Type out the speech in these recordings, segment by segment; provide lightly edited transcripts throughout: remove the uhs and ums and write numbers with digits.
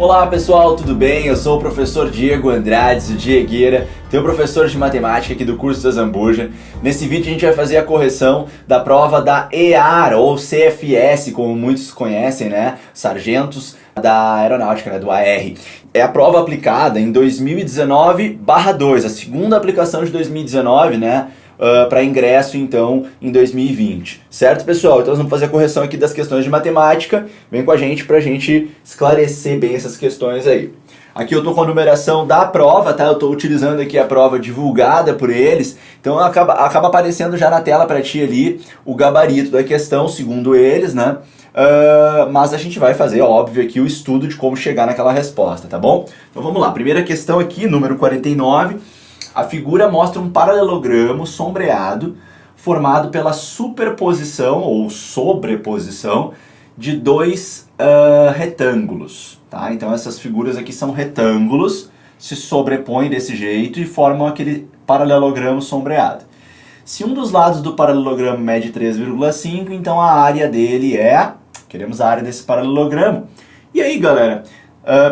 Olá pessoal, tudo bem? Eu sou o professor Diego Andrade, o Diegueira, teu professor de matemática aqui do curso da Zambuja. Nesse vídeo a gente vai fazer a correção da prova da EAR, ou CFS, como muitos conhecem, né? Sargentos da Aeronáutica, né? Do AR. É a prova aplicada em 2019/2, a segunda aplicação de 2019, né? Para ingresso, então, em 2020. Certo, pessoal? Então nós vamos fazer a correção aqui das questões de matemática. Vem com a gente para a gente esclarecer bem essas questões aí. Aqui eu estou com a numeração da prova, tá? Eu estou utilizando aqui a prova divulgada por eles. Então acaba aparecendo já na tela para ti ali o gabarito da questão, segundo eles, né? Mas a gente vai fazer, óbvio, aqui o estudo de como chegar naquela resposta, tá bom? Então vamos lá. Primeira questão aqui, número 49. A figura mostra um paralelogramo sombreado formado pela superposição ou sobreposição de dois retângulos. Tá? Então essas figuras aqui são retângulos, se sobrepõem desse jeito e formam aquele paralelogramo sombreado. Se um dos lados do paralelogramo mede 3,5, então a área dele é... Queremos a área desse paralelogramo. E aí, galera,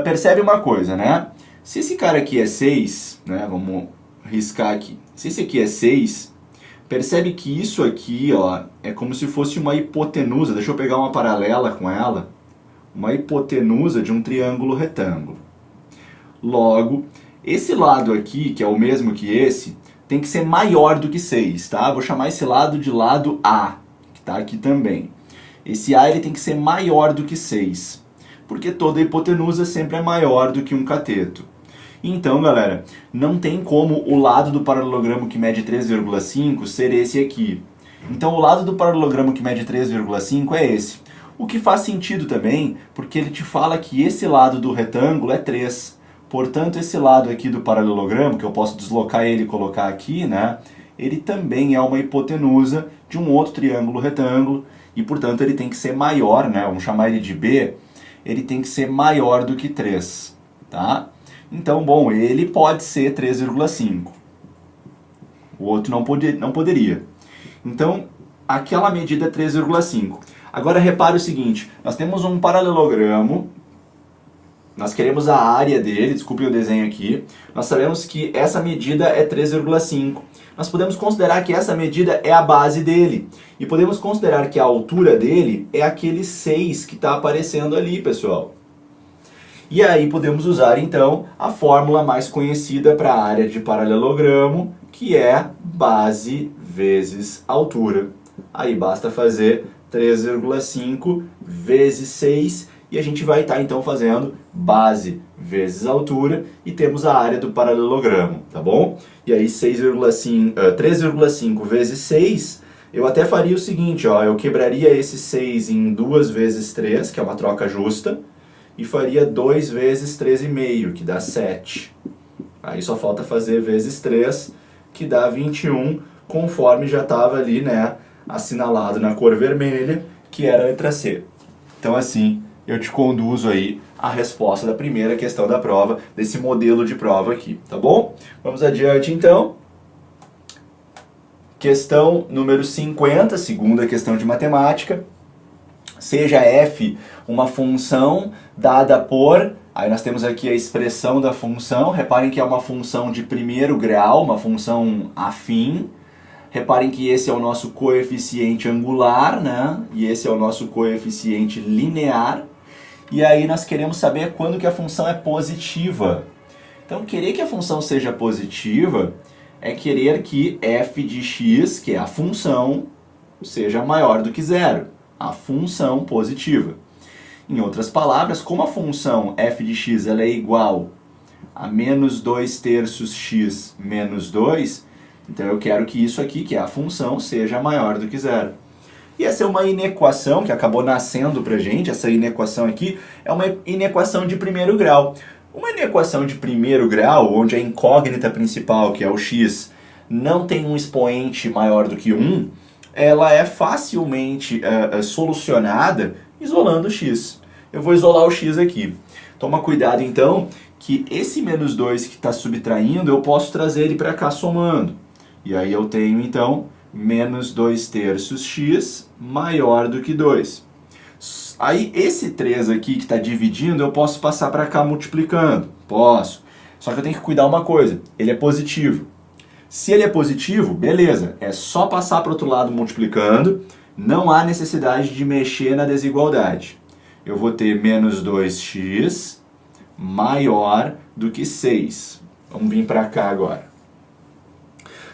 percebe uma coisa, né? Se esse cara aqui é 6, né? Vamos riscar aqui. Se esse aqui é 6, percebe que isso aqui, ó, é como se fosse uma hipotenusa. Deixa eu pegar uma paralela com ela. Uma hipotenusa de um triângulo retângulo. Logo, esse lado aqui, que é o mesmo que esse, tem que ser maior do que 6, tá? Vou chamar esse lado de lado A, que tá aqui também. Esse A ele tem que ser maior do que 6, porque toda hipotenusa sempre é maior do que um cateto. Então, galera, não tem como o lado do paralelogramo que mede 3,5 ser esse aqui. Então, o lado do paralelogramo que mede 3,5 é esse. O que faz sentido também, porque ele te fala que esse lado do retângulo é 3. Portanto, esse lado aqui do paralelogramo, que eu posso deslocar ele e colocar aqui, né? Ele também é uma hipotenusa de um outro triângulo retângulo. E, portanto, ele tem que ser maior, né? Vamos chamar ele de B. Ele tem que ser maior do que 3, tá? Então, bom, ele pode ser 3,5. O outro não poderia. Então, aquela medida é 3,5. Agora, repare o seguinte. Nós temos um paralelogramo. Nós queremos a área dele. Desculpem o desenho aqui. Nós sabemos que essa medida é 3,5. Nós podemos considerar que essa medida é a base dele. E podemos considerar que a altura dele é aquele 6 que está aparecendo ali, pessoal. E aí podemos usar, então, a fórmula mais conhecida para a área de paralelogramo, que é base vezes altura. Aí basta fazer 3,5 vezes 6 e a gente vai estar, então, fazendo base vezes altura e temos a área do paralelogramo, tá bom? E aí 3,5 vezes 6, eu até faria o seguinte, ó, eu quebraria esse 6 em 2 vezes 3, que é uma troca justa, e faria 2 vezes 3,5, que dá 7. Aí só falta fazer vezes 3, que dá 21, conforme já estava ali, né, assinalado na cor vermelha, que era a letra C. Então assim, eu te conduzo aí a resposta da primeira questão da prova, desse modelo de prova aqui, tá bom? Vamos adiante então. Questão número 50, segunda questão de matemática. Seja f uma função dada por... Aí nós temos aqui a expressão da função. Reparem que é uma função de primeiro grau, uma função afim. Reparem que esse é o nosso coeficiente angular, né? E esse é o nosso coeficiente linear. E aí nós queremos saber quando que a função é positiva. Então, querer que a função seja positiva é querer que f de x, que é a função, seja maior do que zero. A função positiva. Em outras palavras, como a função f de x ela é igual a menos 2 terços x menos 2, então eu quero que isso aqui, que é a função, seja maior do que zero. E essa é uma inequação que acabou nascendo pra gente, essa inequação aqui é uma inequação de primeiro grau. Uma inequação de primeiro grau, onde a incógnita principal, que é o x, não tem um expoente maior do que 1, ela é facilmente solucionada isolando o x. Eu vou isolar o x aqui. Toma cuidado então que esse menos 2 que está subtraindo, eu posso trazer ele para cá somando. E aí eu tenho então menos 2 terços x maior do que 2. Aí esse 3 aqui que está dividindo, eu posso passar para cá multiplicando. Posso. Só que eu tenho que cuidar uma coisa, ele é positivo. Se ele é positivo, beleza, é só passar para o outro lado multiplicando, não há necessidade de mexer na desigualdade. Eu vou ter menos 2x maior do que 6. Vamos vir para cá agora.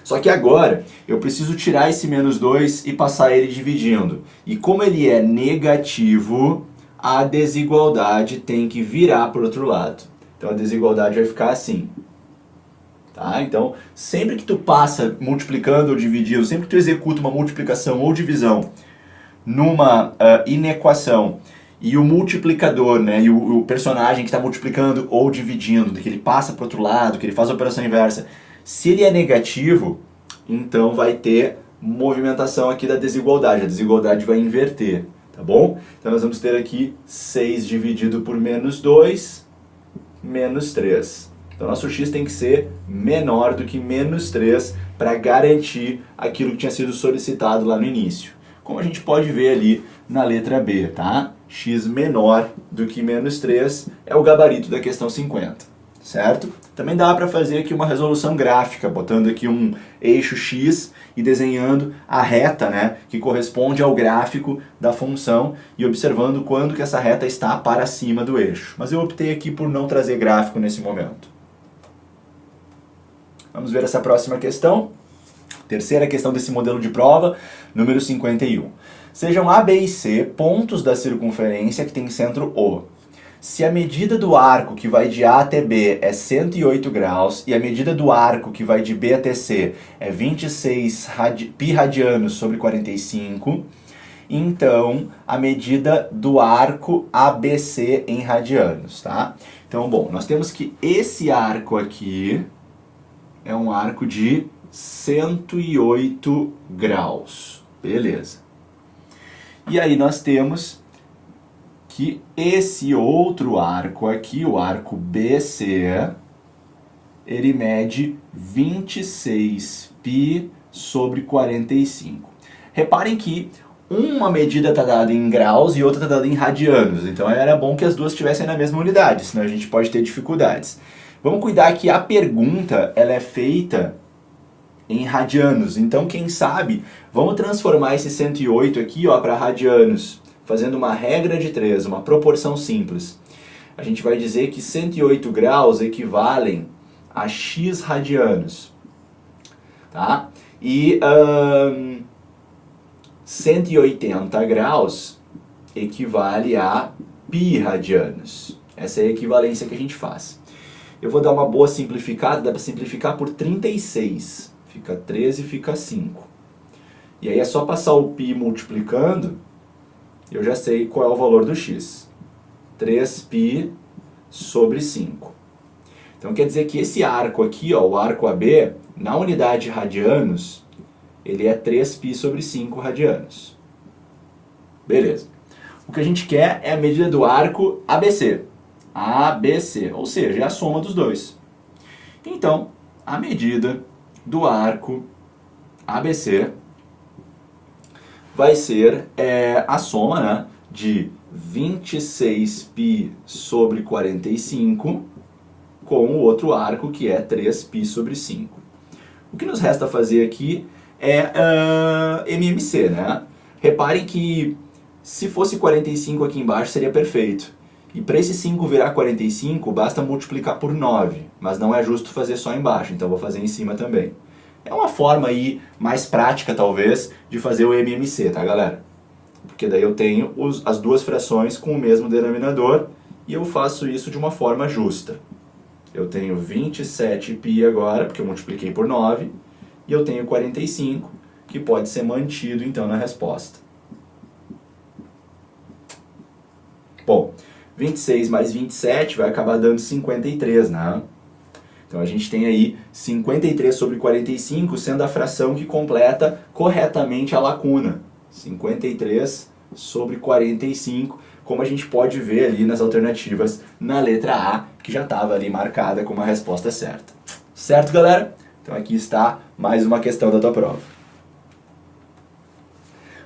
Só que agora eu preciso tirar esse menos 2 e passar ele dividindo. E como ele é negativo, a desigualdade tem que virar para o outro lado. Então a desigualdade vai ficar assim. Tá? Então, sempre que tu passa multiplicando ou dividindo, sempre que tu executa uma multiplicação ou divisão numa inequação e o multiplicador, né, e o personagem que está multiplicando ou dividindo, que ele passa para o outro lado, que ele faz a operação inversa, se ele é negativo, então vai ter movimentação aqui da desigualdade, a desigualdade vai inverter, tá bom? Então nós vamos ter aqui 6 dividido por menos 2, menos 3. Então nosso x tem que ser menor do que menos 3 para garantir aquilo que tinha sido solicitado lá no início. Como a gente pode ver ali na letra B, tá? X menor do que menos 3 é o gabarito da questão 50. Certo? Também dá para fazer aqui uma resolução gráfica, botando aqui um eixo x e desenhando a reta, né, que corresponde ao gráfico da função e observando quando que essa reta está para cima do eixo. Mas eu optei aqui por não trazer gráfico nesse momento. Vamos ver essa próxima questão. Terceira questão desse modelo de prova, número 51. Sejam A, B e C pontos da circunferência que tem centro O. Se a medida do arco que vai de A até B é 108 graus e a medida do arco que vai de B até C é 26 pi radianos sobre 45, então a medida do arco ABC em radianos, tá? Então, bom, nós temos que esse arco aqui é um arco de 108 graus, beleza. E aí nós temos que esse outro arco aqui, o arco BC, ele mede 26 π sobre 45. Reparem que uma medida está dada em graus e outra está dada em radianos, então era bom que as duas estivessem na mesma unidade, senão a gente pode ter dificuldades. Vamos cuidar que a pergunta ela é feita em radianos, então quem sabe, vamos transformar esse 108 aqui para radianos, fazendo uma regra de 3, uma proporção simples. A gente vai dizer que 108 graus equivalem a x radianos. Tá? E 180 graus equivale a pi radianos. Essa é a equivalência que a gente faz. Eu vou dar uma boa simplificada, dá para simplificar por 36. Fica 13, fica 5. E aí é só passar o pi multiplicando, eu já sei qual é o valor do x. 3π sobre 5. Então quer dizer que esse arco aqui, o arco AB, na unidade radianos, ele é 3π sobre 5 radianos. Beleza. O que a gente quer é a medida do arco ABC. ABC, ou seja, é a soma dos dois. Então, a medida do arco ABC vai ser a soma, né, de 26π sobre 45 com o outro arco que é 3π sobre 5. O que nos resta fazer aqui é MMC, né? Reparem que se fosse 45 aqui embaixo seria perfeito. E para esse 5 virar 45 basta multiplicar por 9, mas não é justo fazer só embaixo, então vou fazer em cima também. É uma forma aí mais prática, talvez, de fazer o MMC, tá, galera? Porque daí eu tenho as duas frações com o mesmo denominador e eu faço isso de uma forma justa. Eu tenho 27π agora, porque eu multipliquei por 9, e eu tenho 45, que pode ser mantido, então, na resposta. Bom, 26 mais 27 vai acabar dando 53, né? Então a gente tem aí 53 sobre 45 sendo a fração que completa corretamente a lacuna. 53 sobre 45, como a gente pode ver ali nas alternativas na letra A, que já estava ali marcada como a resposta certa. Certo, galera? Então aqui está mais uma questão da tua prova.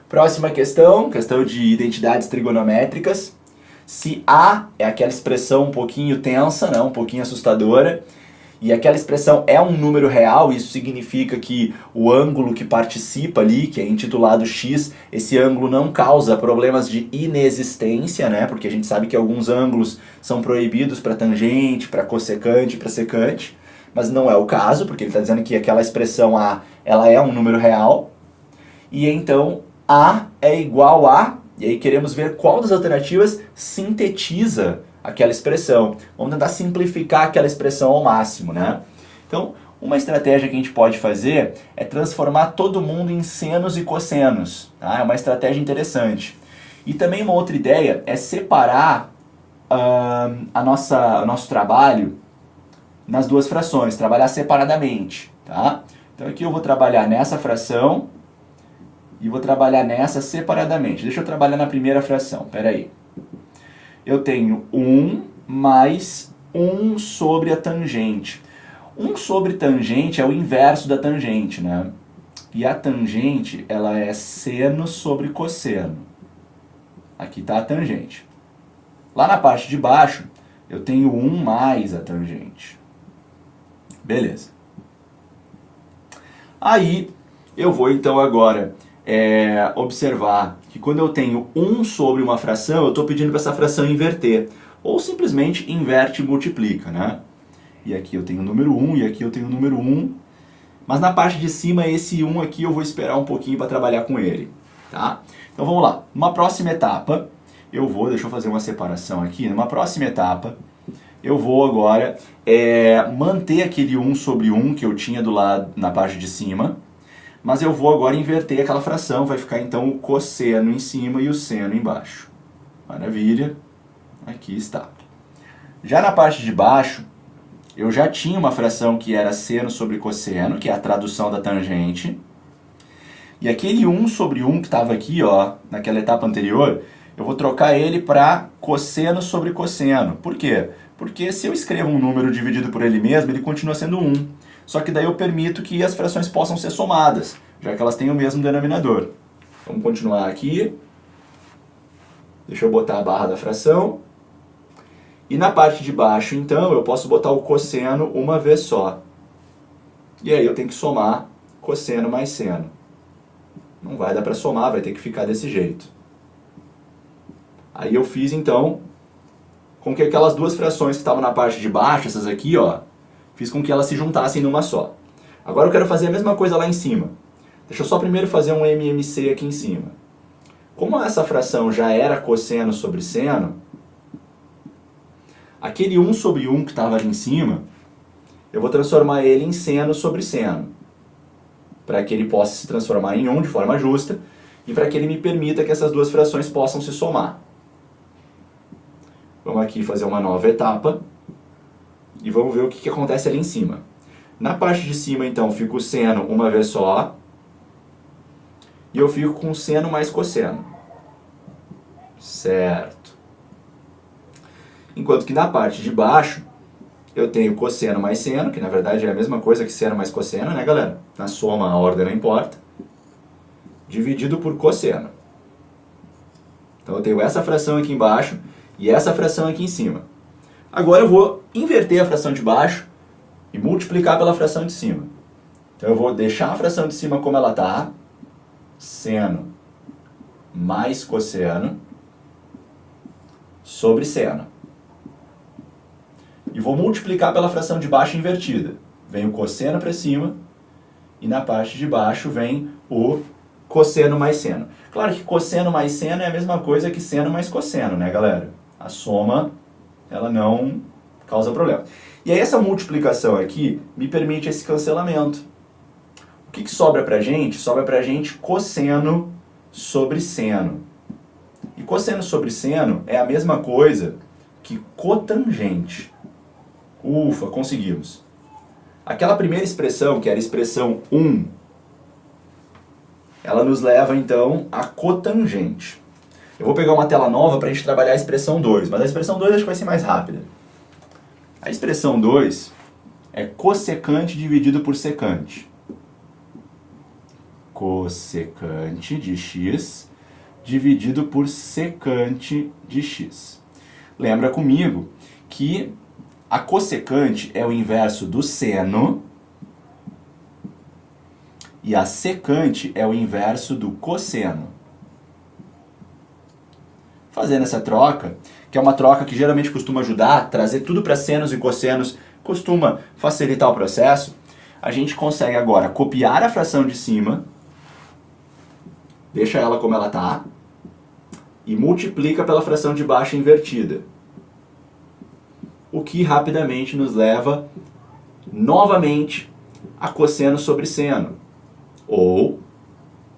Próxima questão, questão de identidades trigonométricas. Se A é aquela expressão um pouquinho tensa, né, um pouquinho assustadora, e aquela expressão é um número real, isso significa que o ângulo que participa ali, que é intitulado x, esse ângulo não causa problemas de inexistência, né? Porque a gente sabe que alguns ângulos são proibidos para tangente, para cossecante, para secante, mas não é o caso, porque ele está dizendo que aquela expressão A, ela é um número real, e então A é igual a, e aí queremos ver qual das alternativas sintetiza aquela expressão. Vamos tentar simplificar aquela expressão ao máximo, né? Então, uma estratégia que a gente pode fazer é transformar todo mundo em senos e cossenos, tá? É uma estratégia interessante. E também uma outra ideia é separar o nosso trabalho nas duas frações, trabalhar separadamente, tá? Então aqui eu vou trabalhar nessa fração e vou trabalhar nessa separadamente. Deixa eu trabalhar na primeira fração, peraí. Eu tenho 1 mais 1 sobre a tangente. 1 sobre tangente é o inverso da tangente, né? E a tangente, ela é seno sobre cosseno. Aqui está a tangente. Lá na parte de baixo, eu tenho 1 mais a tangente. Beleza. Aí, eu vou então agora observar que quando eu tenho 1 sobre uma fração, eu estou pedindo para essa fração inverter. Ou simplesmente inverte e multiplica, né? E aqui eu tenho o número 1 e aqui eu tenho o número 1. Mas na parte de cima, esse 1 aqui eu vou esperar um pouquinho para trabalhar com ele, tá? Então vamos lá. Numa próxima etapa, deixa eu fazer uma separação aqui. Numa próxima etapa, eu vou agora manter aquele 1 sobre 1 que eu tinha do lado na parte de cima, mas eu vou agora inverter aquela fração, vai ficar então o cosseno em cima e o seno embaixo. Maravilha, aqui está. Já na parte de baixo, eu já tinha uma fração que era seno sobre cosseno, que é a tradução da tangente, e aquele 1 sobre 1 que estava aqui, ó, naquela etapa anterior, eu vou trocar ele para cosseno sobre cosseno. Por quê? Porque se eu escrevo um número dividido por ele mesmo, ele continua sendo 1. Só que daí eu permito que as frações possam ser somadas, já que elas têm o mesmo denominador. Vamos continuar aqui. Deixa eu botar a barra da fração. E na parte de baixo, então, eu posso botar o cosseno uma vez só. E aí eu tenho que somar cosseno mais seno. Não vai dar para somar, vai ter que ficar desse jeito. Aí eu fiz, então, com que aquelas duas frações que estavam na parte de baixo, essas aqui, ó, fiz com que elas se juntassem numa só. Agora eu quero fazer a mesma coisa lá em cima. Deixa eu só primeiro fazer um MMC aqui em cima. Como essa fração já era cosseno sobre seno, aquele 1 sobre 1 que estava ali em cima, eu vou transformar ele em seno sobre seno, para que ele possa se transformar em 1 de forma justa e para que ele me permita que essas duas frações possam se somar. Vamos aqui fazer uma nova etapa e vamos ver o que acontece ali em cima. Na parte de cima, então, fica o seno uma vez só e eu fico com seno mais cosseno. Certo. Enquanto que na parte de baixo, eu tenho cosseno mais seno, que na verdade é a mesma coisa que seno mais cosseno, né, galera? Na soma a ordem não importa. Dividido por cosseno. Então eu tenho essa fração aqui embaixo e essa fração aqui em cima. Agora eu vou inverter a fração de baixo e multiplicar pela fração de cima. Então eu vou deixar a fração de cima como ela está, seno mais cosseno sobre seno. E vou multiplicar pela fração de baixo invertida. Vem o cosseno para cima e na parte de baixo vem o cosseno mais seno. Claro que cosseno mais seno é a mesma coisa que seno mais cosseno, né, galera? A soma, ela não causa problema. E aí essa multiplicação aqui me permite esse cancelamento. O que sobra pra gente? Sobra pra gente cosseno sobre seno. E cosseno sobre seno é a mesma coisa que cotangente. Ufa, conseguimos. Aquela primeira expressão, que era a expressão 1, ela nos leva então a cotangente. Eu vou pegar uma tela nova para a gente trabalhar a expressão 2, mas a expressão 2 acho que vai ser mais rápida. A expressão 2 é cossecante dividido por secante. cossecante de x dividido por secante de x. Lembra comigo que a cossecante é o inverso do seno e a secante é o inverso do cosseno. Fazendo essa troca, que é uma troca que geralmente costuma ajudar, trazer tudo para senos e cossenos, costuma facilitar o processo, a gente consegue agora copiar a fração de cima, deixa ela como ela está, e multiplica pela fração de baixo invertida. O que rapidamente nos leva novamente a cosseno sobre seno, ou,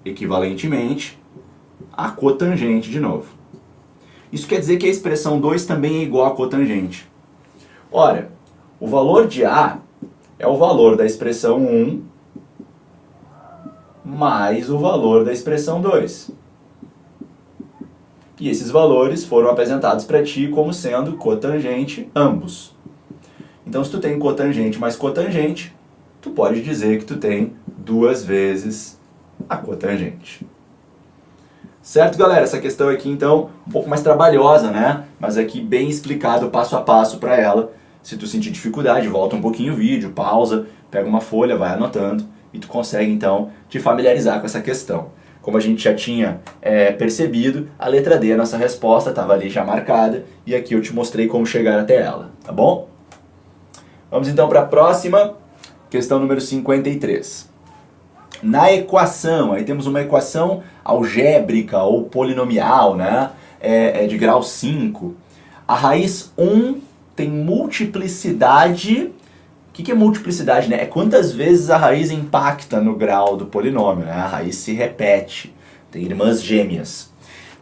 equivalentemente, a cotangente de novo. Isso quer dizer que a expressão 2 também é igual a cotangente. Ora, o valor de A é o valor da expressão 1 mais o valor da expressão 2. E esses valores foram apresentados para ti como sendo cotangente ambos. Então, se tu tem cotangente mais cotangente, tu pode dizer que tu tem 2 vezes a cotangente. Certo, galera? Essa questão aqui, então, um pouco mais trabalhosa, né? Mas aqui bem explicado passo a passo para ela. Se tu sentir dificuldade, volta um pouquinho o vídeo, pausa, pega uma folha, vai anotando e tu consegue, então, te familiarizar com essa questão. Como a gente já tinha percebido, a letra D, a nossa resposta, estava ali já marcada e aqui eu te mostrei como chegar até ela, tá bom? Vamos então para a próxima, questão número 53. Na equação, aí temos uma equação algébrica ou polinomial, né? De grau 5. A raiz 1 tem multiplicidade. O que é multiplicidade, né? É quantas vezes a raiz impacta no grau do polinômio, né? A raiz se repete, tem irmãs gêmeas.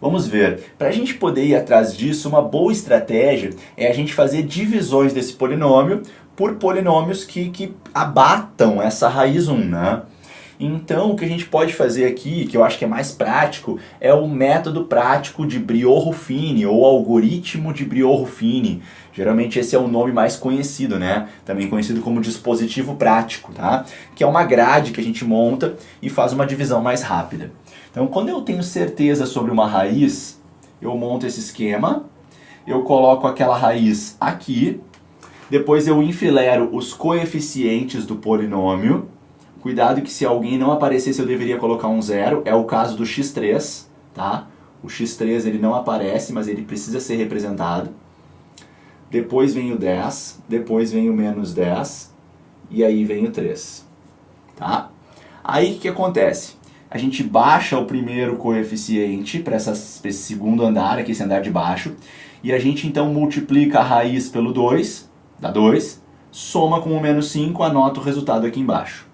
Vamos ver, para a gente poder ir atrás disso, uma boa estratégia é a gente fazer divisões desse polinômio por polinômios que abatam essa raiz 1, né? Então, o que a gente pode fazer aqui, que eu acho que é mais prático, é o método prático de Briot-Ruffini, ou algoritmo de Briot-Ruffini. Geralmente esse é o nome mais conhecido, né? Também conhecido como dispositivo prático, tá? Que é uma grade que a gente monta e faz uma divisão mais rápida. Então, quando eu tenho certeza sobre uma raiz, eu monto esse esquema, eu coloco aquela raiz aqui, depois eu enfilero os coeficientes do polinômio. Cuidado que se alguém não aparecesse eu deveria colocar um zero, é o caso do x3, tá? O x3 ele não aparece, mas ele precisa ser representado. Depois vem o 10, depois vem o menos 10, e aí vem o 3, tá? Aí o que acontece? A gente baixa o primeiro coeficiente para esse segundo andar, aqui esse andar de baixo, e a gente então multiplica a raiz pelo 2, dá 2, soma com o menos 5, anota o resultado aqui embaixo.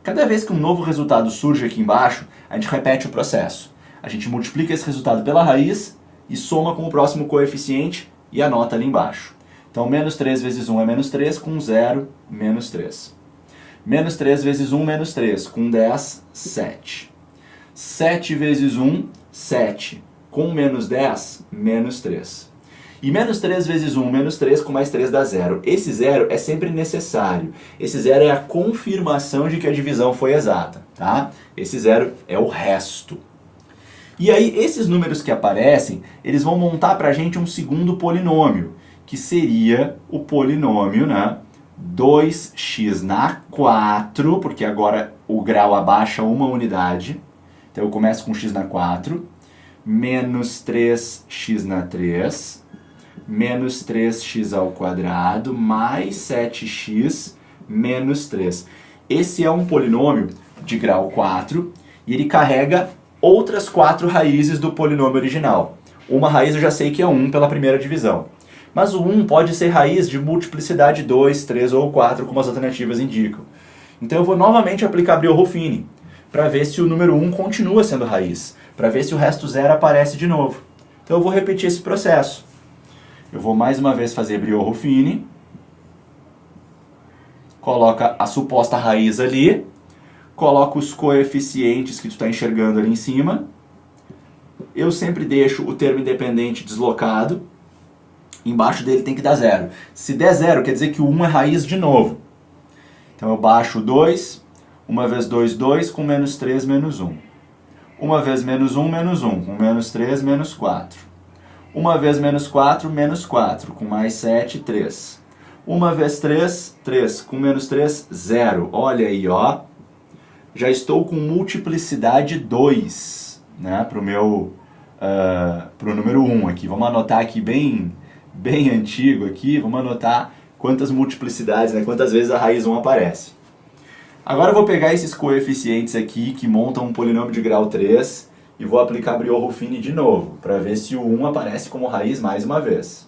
Cada vez que um novo resultado surge aqui embaixo, a gente repete o processo. A gente multiplica esse resultado pela raiz e soma com o próximo coeficiente e anota ali embaixo. Então, menos 3 vezes 1 é menos 3, com 0, menos 3. Menos 3 vezes 1, menos 3, com 10, 7. 7 vezes 1, 7. Com menos 10, menos 3. E menos 3 vezes 1, menos 3, com mais 3 dá 0. Esse 0 é sempre necessário. Esse 0 é a confirmação de que a divisão foi exata, tá? Esse 0 é o resto. E aí, esses números que aparecem, eles vão montar pra gente um segundo polinômio, que seria o polinômio, né? 2x na 4, porque agora o grau abaixa uma unidade. Então eu começo com x na 4, menos 3x na 3, menos 3x ao quadrado, mais 7x, menos 3. Esse é um polinômio de grau 4 e ele carrega outras 4 raízes do polinômio original. Uma raiz eu já sei que é 1 pela primeira divisão. Mas o 1 pode ser raiz de multiplicidade 2, 3 ou 4, como as alternativas indicam. Então eu vou novamente aplicar Briot-Ruffini para ver se o número 1 continua sendo raiz, para ver se o resto 0 aparece de novo. Então eu vou repetir esse processo. Eu vou mais uma vez fazer Briot-Ruffini, coloca a suposta raiz ali, coloca os coeficientes que tu está enxergando ali em cima. Eu sempre deixo o termo independente deslocado, embaixo dele tem que dar 0. Se der 0, quer dizer que o 1 é raiz de novo. Então eu baixo o 2, 1 vezes 2, 2, com menos 3, menos 1. 1 vezes menos 1, menos 1, com menos 3, menos 4. 1 vezes menos 4, menos 4, com mais 7, 3. 1 vezes 3, 3, com menos 3, 0. Olha aí, ó. Já estou com multiplicidade 2, né, para o número 1 aqui. Vamos anotar aqui bem antigo aqui, vamos anotar quantas multiplicidades, né, quantas vezes a raiz 1 aparece. Agora eu vou pegar esses coeficientes aqui que montam um polinômio de grau 3 e vou aplicar Briot-Ruffini de novo, para ver se o 1 aparece como raiz mais uma vez.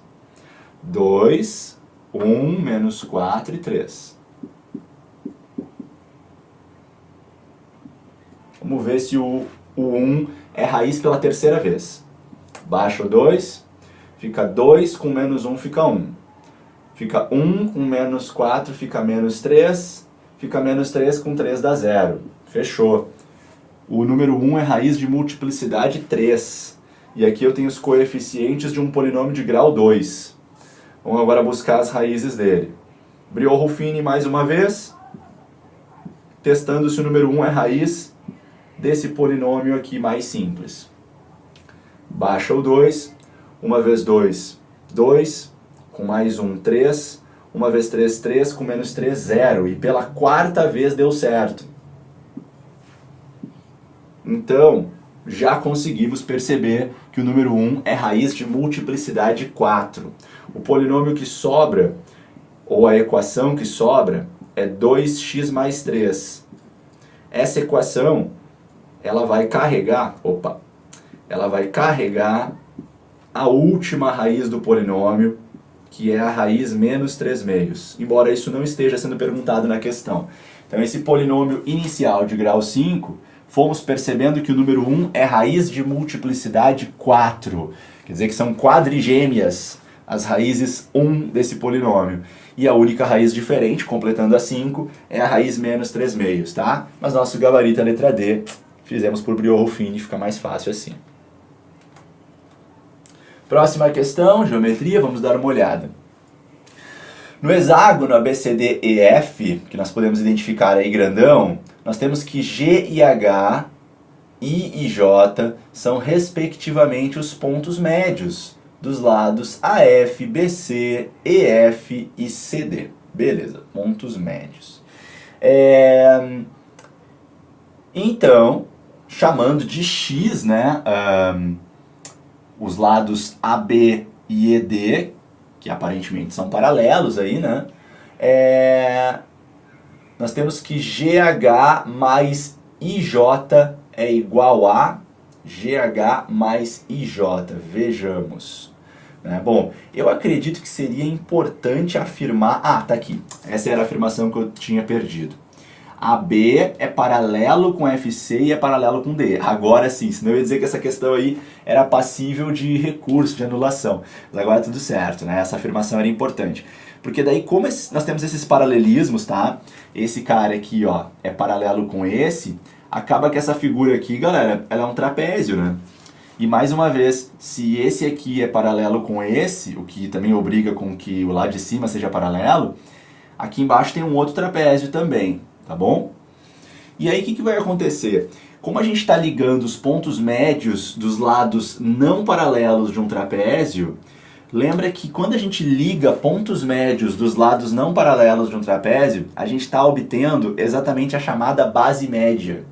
2, 1, menos 4 e 3. Vamos ver se o 1 é raiz pela terceira vez. Baixa o 2, fica 2, com menos 1 fica 1. Fica 1, com menos 4 fica menos 3, fica menos 3, com 3 dá 0. Fechou. O número 1 é raiz de multiplicidade 3. E aqui eu tenho os coeficientes de um polinômio de grau 2. Vamos agora buscar as raízes dele. Briot-Ruffini mais uma vez, testando se o número 1 é raiz desse polinômio aqui mais simples. Baixa o 2, 1 vezes 2, 2, com mais 1, 3, 1 vezes 3, 3, com menos 3, 0. E pela quarta vez deu certo. Então, já conseguimos perceber que o número 1 é raiz de multiplicidade 4. O polinômio que sobra, ou a equação que sobra, é 2x mais 3. Essa equação, ela vai carregar a última raiz do polinômio, que é a raiz menos 3 meios, embora isso não esteja sendo perguntado na questão. Então esse polinômio inicial de grau 5, fomos percebendo que o número 1 é raiz de multiplicidade 4. Quer dizer que são quadrigêmeas as raízes 1 desse polinômio. E a única raiz diferente, completando a 5, é a raiz menos 3 meios, tá? Mas nosso gabarito é a letra D. Fizemos por Briot-Ruffini, fica mais fácil assim. Próxima questão, geometria, vamos dar uma olhada. No hexágono ABCDEF, que nós podemos identificar aí grandão, nós temos que G e H, I e J são respectivamente os pontos médios dos lados AF, BC, EF e CD. Beleza, pontos médios. Então, chamando de X, né, os lados AB e ED, que aparentemente são paralelos aí, né, nós temos que GH mais IJ é igual a GH mais IJ. Vejamos. Bom, eu acredito que seria importante afirmar... Ah, tá aqui. Essa era a afirmação que eu tinha perdido. AB é paralelo com FC e é paralelo com D. Agora sim, senão eu ia dizer que essa questão aí era passível de recurso, de anulação. Mas agora tudo certo, né? Essa afirmação era importante. Porque daí, como nós temos esses paralelismos, tá? Esse cara aqui, ó, é paralelo com esse, acaba que essa figura aqui, galera, ela é um trapézio, né? E mais uma vez, se esse aqui é paralelo com esse, o que também obriga com que o lado de cima seja paralelo, aqui embaixo tem um outro trapézio também, tá bom? E aí o que vai acontecer? Como a gente está ligando os pontos médios dos lados não paralelos de um trapézio, lembra que quando a gente liga pontos médios dos lados não paralelos de um trapézio, a gente está obtendo exatamente a chamada base média.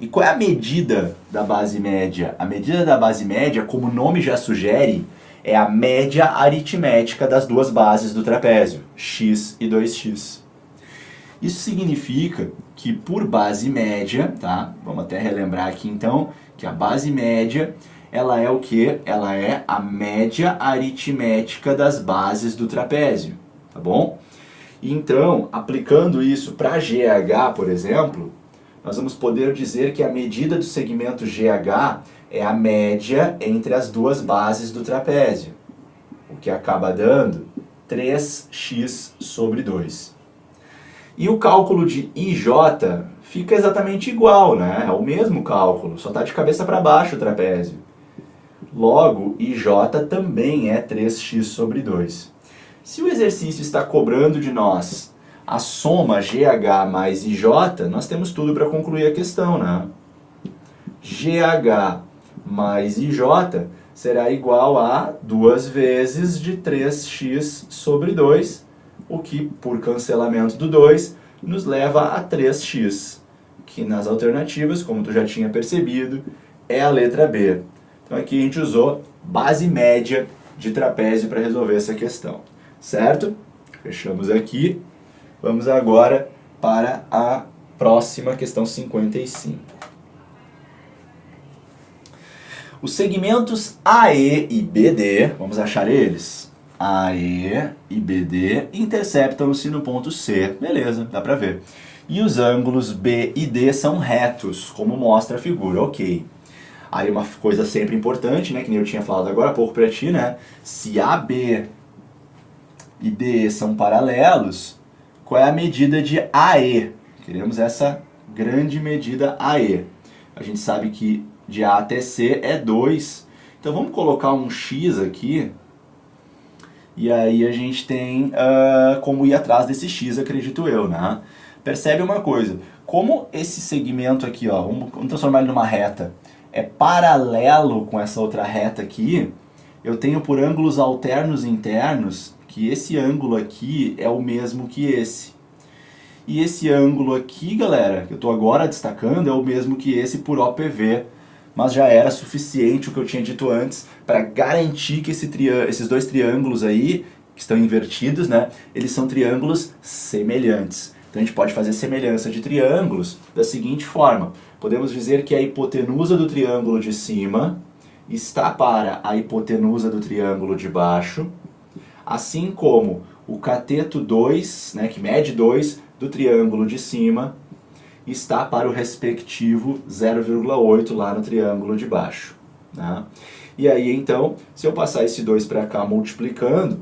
E qual é a medida da base média? A medida da base média, como o nome já sugere, é a média aritmética das duas bases do trapézio, x e 2x. Isso significa que por base média, tá? Vamos até relembrar aqui então, que a base média, ela é o quê? Ela é a média aritmética das bases do trapézio, tá bom? Então, aplicando isso para GH, por exemplo, nós vamos poder dizer que a medida do segmento GH é a média entre as duas bases do trapézio, o que acaba dando 3x sobre 2. E o cálculo de IJ fica exatamente igual, né? É o mesmo cálculo, só está de cabeça para baixo o trapézio. Logo, IJ também é 3x sobre 2. Se o exercício está cobrando de nós a soma GH mais IJ, nós temos tudo para concluir a questão, né? GH mais IJ será igual a 2 vezes de 3x sobre 2, o que, por cancelamento do 2, nos leva a 3x, que nas alternativas, como tu já tinha percebido, é a letra B. Então aqui a gente usou base média de trapézio para resolver essa questão, certo? Fechamos aqui. Vamos agora para a próxima questão 55. Os segmentos AE e BD, vamos achar eles? AE e BD interceptam-se no ponto C. Beleza, dá para ver. E os ângulos B e D são retos, como mostra a figura, ok. Aí uma coisa sempre importante, né, que nem eu tinha falado agora há pouco para ti, né? Se AB e DE são paralelos, qual é a medida de AE? Queremos essa grande medida AE. A gente sabe que de A até C é 2. Então vamos colocar um X aqui. E aí a gente tem como ir atrás desse X, acredito eu, né? Percebe uma coisa. Como esse segmento aqui, ó, vamos transformar ele numa reta, é paralelo com essa outra reta aqui, eu tenho por ângulos alternos internos que esse ângulo aqui é o mesmo que esse. E esse ângulo aqui, galera, que eu estou agora destacando, é o mesmo que esse por OPV. Mas já era suficiente o que eu tinha dito antes para garantir que esses dois triângulos aí, que estão invertidos, né, eles são triângulos semelhantes. Então a gente pode fazer semelhança de triângulos da seguinte forma. Podemos dizer que a hipotenusa do triângulo de cima está para a hipotenusa do triângulo de baixo, assim como o cateto 2, né, que mede 2, do triângulo de cima, está para o respectivo 0,8 lá no triângulo de baixo. Né? E aí então, se eu passar esse 2 para cá multiplicando,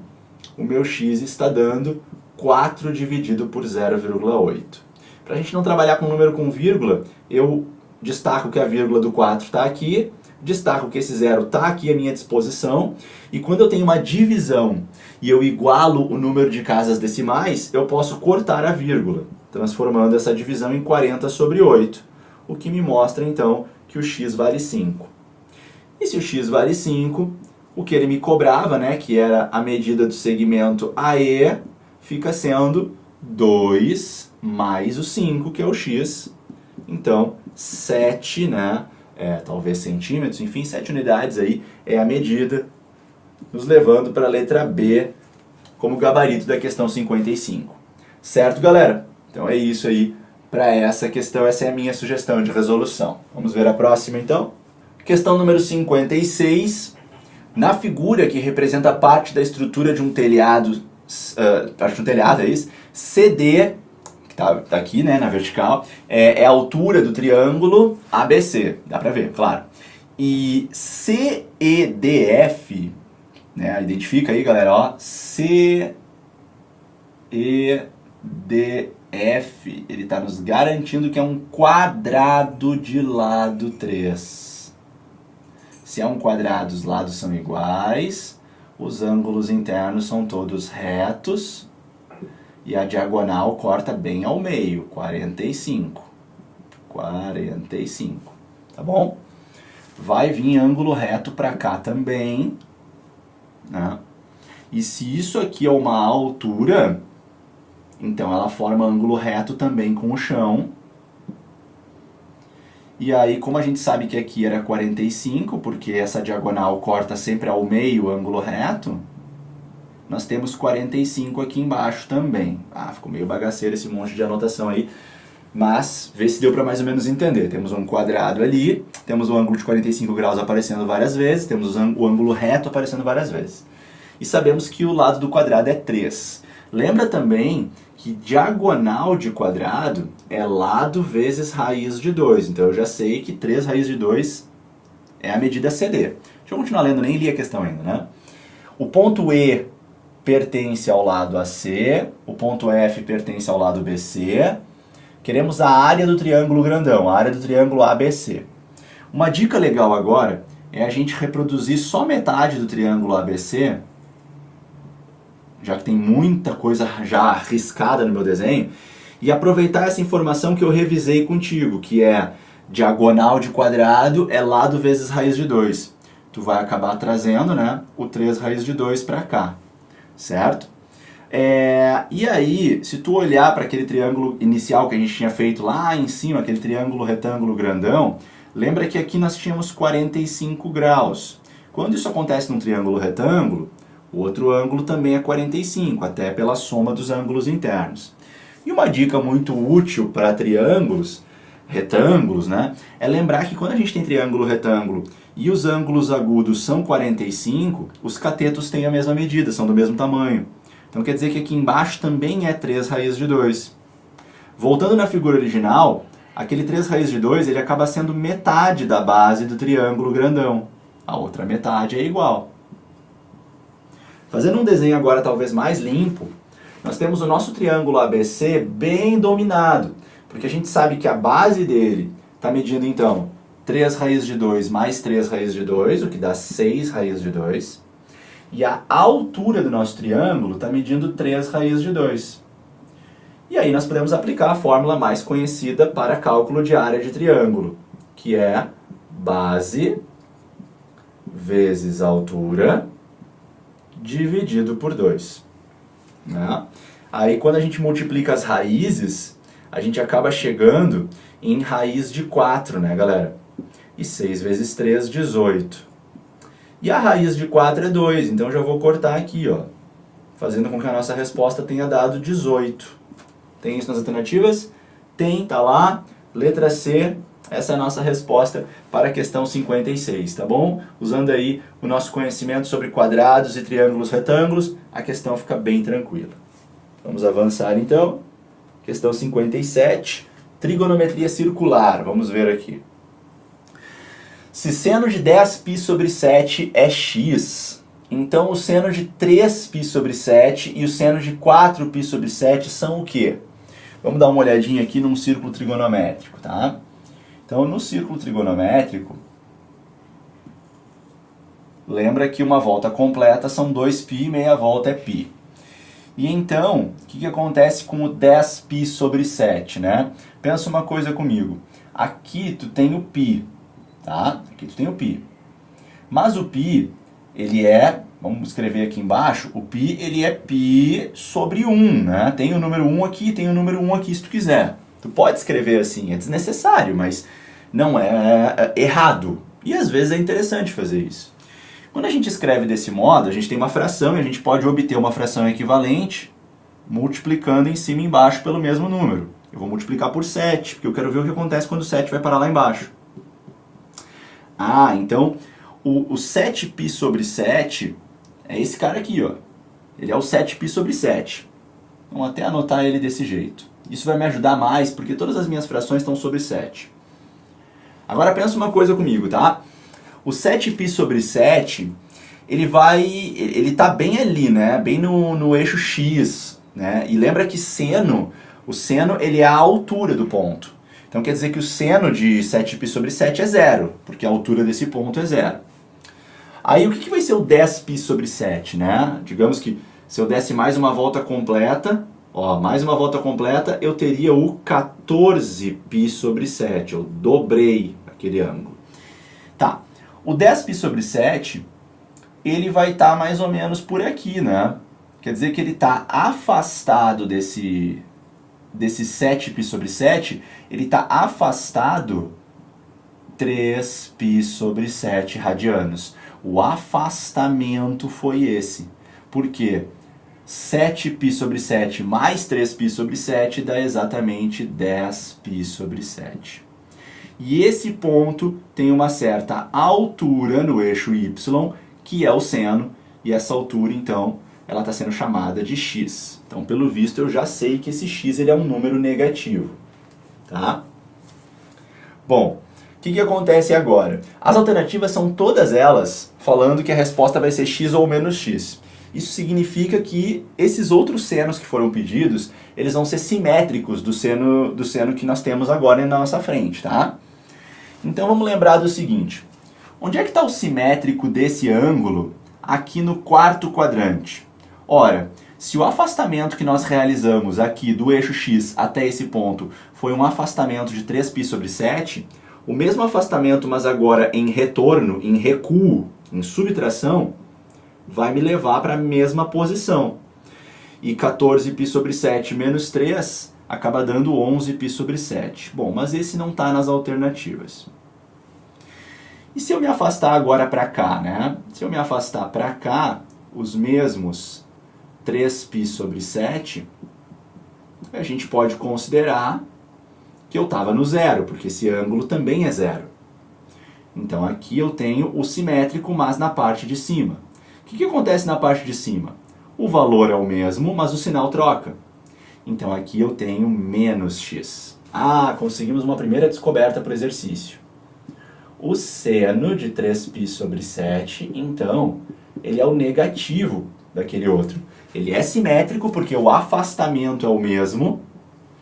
o meu x está dando 4 dividido por 0,8. Para a gente não trabalhar com número com vírgula, eu destaco que a vírgula do 4 está aqui, destaco que esse zero está aqui à minha disposição, e quando eu tenho uma divisão e eu igualo o número de casas decimais, eu posso cortar a vírgula, transformando essa divisão em 40 sobre 8, o que me mostra então que o x vale 5. E se o x vale 5, o que ele me cobrava, né, que era a medida do segmento AE, fica sendo 2 mais o 5, que é o x. Então, 7, né, talvez centímetros, enfim, 7 unidades aí é a medida, nos levando para a letra B como gabarito da questão 55. Certo, galera? Então é isso aí para essa questão, essa é a minha sugestão de resolução. Vamos ver a próxima então? Questão número 56. Na figura que representa parte da estrutura de um telhado, é isso? CD, que tá aqui, né, na vertical, é a altura do triângulo ABC, dá pra ver, claro. E CEDF, né, identifica aí, galera, ó, CEDF, ele tá nos garantindo que é um quadrado de lado 3. Se é um quadrado, os lados são iguais, os ângulos internos são todos retos e a diagonal corta bem ao meio, 45. 45, tá bom? Vai vir ângulo reto para cá também, né? E se isso aqui é uma altura, então ela forma ângulo reto também com o chão. E aí, como a gente sabe que aqui era 45, porque essa diagonal corta sempre ao meio o ângulo reto, nós temos 45 aqui embaixo também. Ah, ficou meio bagaceiro esse monte de anotação aí, mas vê se deu para mais ou menos entender. Temos um quadrado ali, temos o ângulo de 45 graus aparecendo várias vezes, temos o ângulo reto aparecendo várias vezes. E sabemos que o lado do quadrado é 3. Lembra também que diagonal de quadrado é lado vezes raiz de 2. Então eu já sei que 3 raiz de 2 é a medida CD. Deixa eu continuar lendo, nem li a questão ainda, né? O ponto E pertence ao lado AC, o ponto F pertence ao lado BC. Queremos a área do triângulo grandão, a área do triângulo ABC. Uma dica legal agora é a gente reproduzir só metade do triângulo ABC já que tem muita coisa já riscada no meu desenho, e aproveitar essa informação que eu revisei contigo, que é diagonal de quadrado é lado vezes raiz de 2. Tu vai acabar trazendo, né, o 3 raiz de 2 para cá, certo? E aí, se tu olhar para aquele triângulo inicial que a gente tinha feito lá em cima, aquele triângulo retângulo grandão, lembra que aqui nós tínhamos 45 graus. Quando isso acontece num triângulo retângulo, o outro ângulo também é 45, até pela soma dos ângulos internos. E uma dica muito útil para triângulos, retângulos, né, é lembrar que quando a gente tem triângulo retângulo e os ângulos agudos são 45, os catetos têm a mesma medida, são do mesmo tamanho. Então quer dizer que aqui embaixo também é 3 raiz de 2. Voltando na figura original, aquele 3 raiz de 2 ele acaba sendo metade da base do triângulo grandão. A outra metade é igual. Fazendo um desenho agora talvez mais limpo, nós temos o nosso triângulo ABC bem dominado, porque a gente sabe que a base dele está medindo então 3 raiz de 2 mais 3 raiz de 2, o que dá 6 raiz de 2. E a altura do nosso triângulo está medindo 3 raiz de 2. E aí nós podemos aplicar a fórmula mais conhecida para cálculo de área de triângulo, que é base vezes altura dividido por 2. Né? Aí quando a gente multiplica as raízes, a gente acaba chegando em raiz de 4, né, galera? E 6 vezes 3, 18. E a raiz de 4 é 2, então já vou cortar aqui, ó, fazendo com que a nossa resposta tenha dado 18. Tem isso nas alternativas? Tem, tá lá. Letra C, essa é a nossa resposta para a questão 56, tá bom? Usando aí o nosso conhecimento sobre quadrados e triângulos retângulos, a questão fica bem tranquila. Vamos avançar então. Questão 57, trigonometria circular. Vamos ver aqui. Se seno de 10π sobre 7 é x, então o seno de 3π sobre 7 e o seno de 4π sobre 7 são o quê? Vamos dar uma olhadinha aqui num círculo trigonométrico, tá? Então, no círculo trigonométrico, lembra que uma volta completa são 2π e meia volta é π. E então, o que acontece com o 10π sobre 7, né? Pensa uma coisa comigo. Aqui tu tem o π. Tá? Aqui tu tem o π. Mas o π, ele é, vamos escrever aqui embaixo, o π ele é π sobre 1, né? Tem o número 1 aqui, tem o número 1 aqui se tu quiser. Tu pode escrever assim, é desnecessário, mas não é errado. E às vezes é interessante fazer isso. Quando a gente escreve desse modo, a gente tem uma fração e a gente pode obter uma fração equivalente multiplicando em cima e embaixo pelo mesmo número. Eu vou multiplicar por 7, porque eu quero ver o que acontece quando o 7 vai parar lá embaixo. Ah, então o 7π sobre 7 é esse cara aqui, ó. Ele é o 7π sobre 7. Vamos até anotar ele desse jeito. Isso vai me ajudar mais, porque todas as minhas frações estão sobre 7. Agora pensa uma coisa comigo, tá? O 7π sobre 7, ele tá bem ali, né? Bem no eixo x, né? E lembra que o seno ele é a altura do ponto. Então quer dizer que o seno de 7π sobre 7 é 0, porque a altura desse ponto é 0. Aí o que vai ser o 10π sobre 7, né? Digamos que se eu desse mais uma volta completa, ó, mais uma volta completa, eu teria o 14π sobre 7. Eu dobrei aquele ângulo. Tá, o 10π sobre 7, ele vai estar mais ou menos por aqui, né? Quer dizer que ele está afastado desse 7π sobre 7, ele está afastado 3π sobre 7 radianos. O afastamento foi esse. Por quê? 7π sobre 7 mais 3π sobre 7 dá exatamente 10π sobre 7. E esse ponto tem uma certa altura no eixo y, que é o seno, e essa altura, então, ela está sendo chamada de x. Então, pelo visto, eu já sei que esse x ele é um número negativo. Tá? Bom, o que acontece agora? As alternativas são todas elas falando que a resposta vai ser x ou menos x. Isso significa que esses outros senos que foram pedidos, eles vão ser simétricos do seno que nós temos agora na nossa frente, tá? Então vamos lembrar do seguinte. Onde é que está o simétrico desse ângulo aqui no quarto quadrante? Ora, Se o afastamento que nós realizamos aqui do eixo x até esse ponto foi um afastamento de 3π sobre 7, o mesmo afastamento, mas agora em retorno, em recuo, em subtração, vai me levar para a mesma posição. E 14π sobre 7 menos 3 acaba dando 11π sobre 7. Bom, mas esse não está nas alternativas. E se eu me afastar agora para cá, né? Se eu me afastar para cá, os mesmos 3π sobre 7, a gente pode considerar que eu estava no zero, porque esse ângulo também é zero. Então aqui eu tenho o simétrico, mas na parte de cima. O que acontece na parte de cima? O valor é o mesmo, mas o sinal troca. Então aqui eu tenho menos x. Ah, conseguimos uma primeira descoberta para o exercício. O seno de 3π sobre 7, então, ele é o negativo daquele outro. Ele é simétrico porque o afastamento é o mesmo,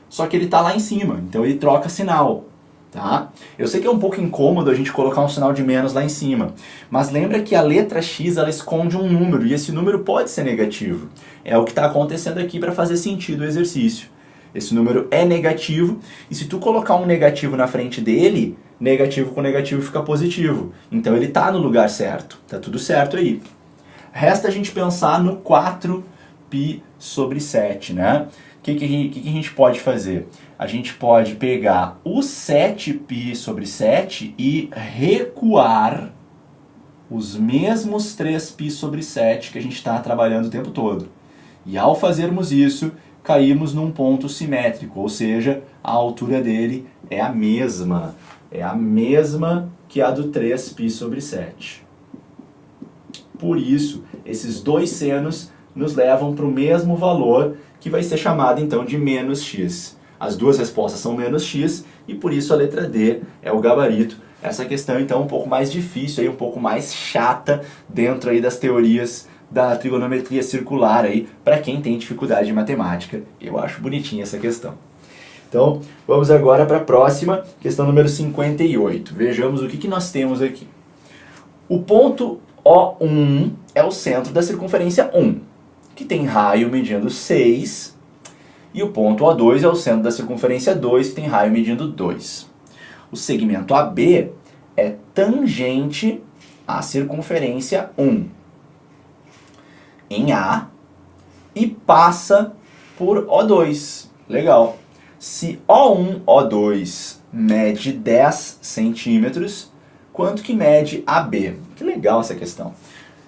só que ele está lá em cima, então ele troca sinal. Tá? Eu sei que é um pouco incômodo a gente colocar um sinal de menos lá em cima, mas lembra que a letra x ela esconde um número, e esse número pode ser negativo. É o que está acontecendo aqui para fazer sentido o exercício. Esse número é negativo, e se tu colocar um negativo na frente dele, negativo com negativo fica positivo. Então ele está no lugar certo, tá tudo certo aí. Resta a gente pensar no 4π sobre 7, né? O que a gente pode fazer? A gente pode pegar o 7π sobre 7 e recuar os mesmos 3π sobre 7 que a gente está trabalhando o tempo todo. E ao fazermos isso, caímos num ponto simétrico, ou seja, a altura dele é a mesma. É a mesma que a do 3π sobre 7. Por isso, esses dois senos nos levam para o mesmo valor, que vai ser chamado então de menos x. As duas respostas são menos x, e por isso a letra D é o gabarito. Essa questão então é um pouco mais difícil, aí, um pouco mais chata dentro aí das teorias da trigonometria circular, para quem tem dificuldade de matemática. Eu acho bonitinha essa questão. Então, vamos agora para a próxima, questão número 58. Vejamos o que nós temos aqui. O ponto O1 é o centro da circunferência 1, que tem raio medindo 6, e o ponto O2 é o centro da circunferência 2, que tem raio medindo 2. O segmento AB é tangente à circunferência 1 em A e passa por O2. Legal. Se O1, O2 mede 10 centímetros, quanto que mede AB? Que legal essa questão.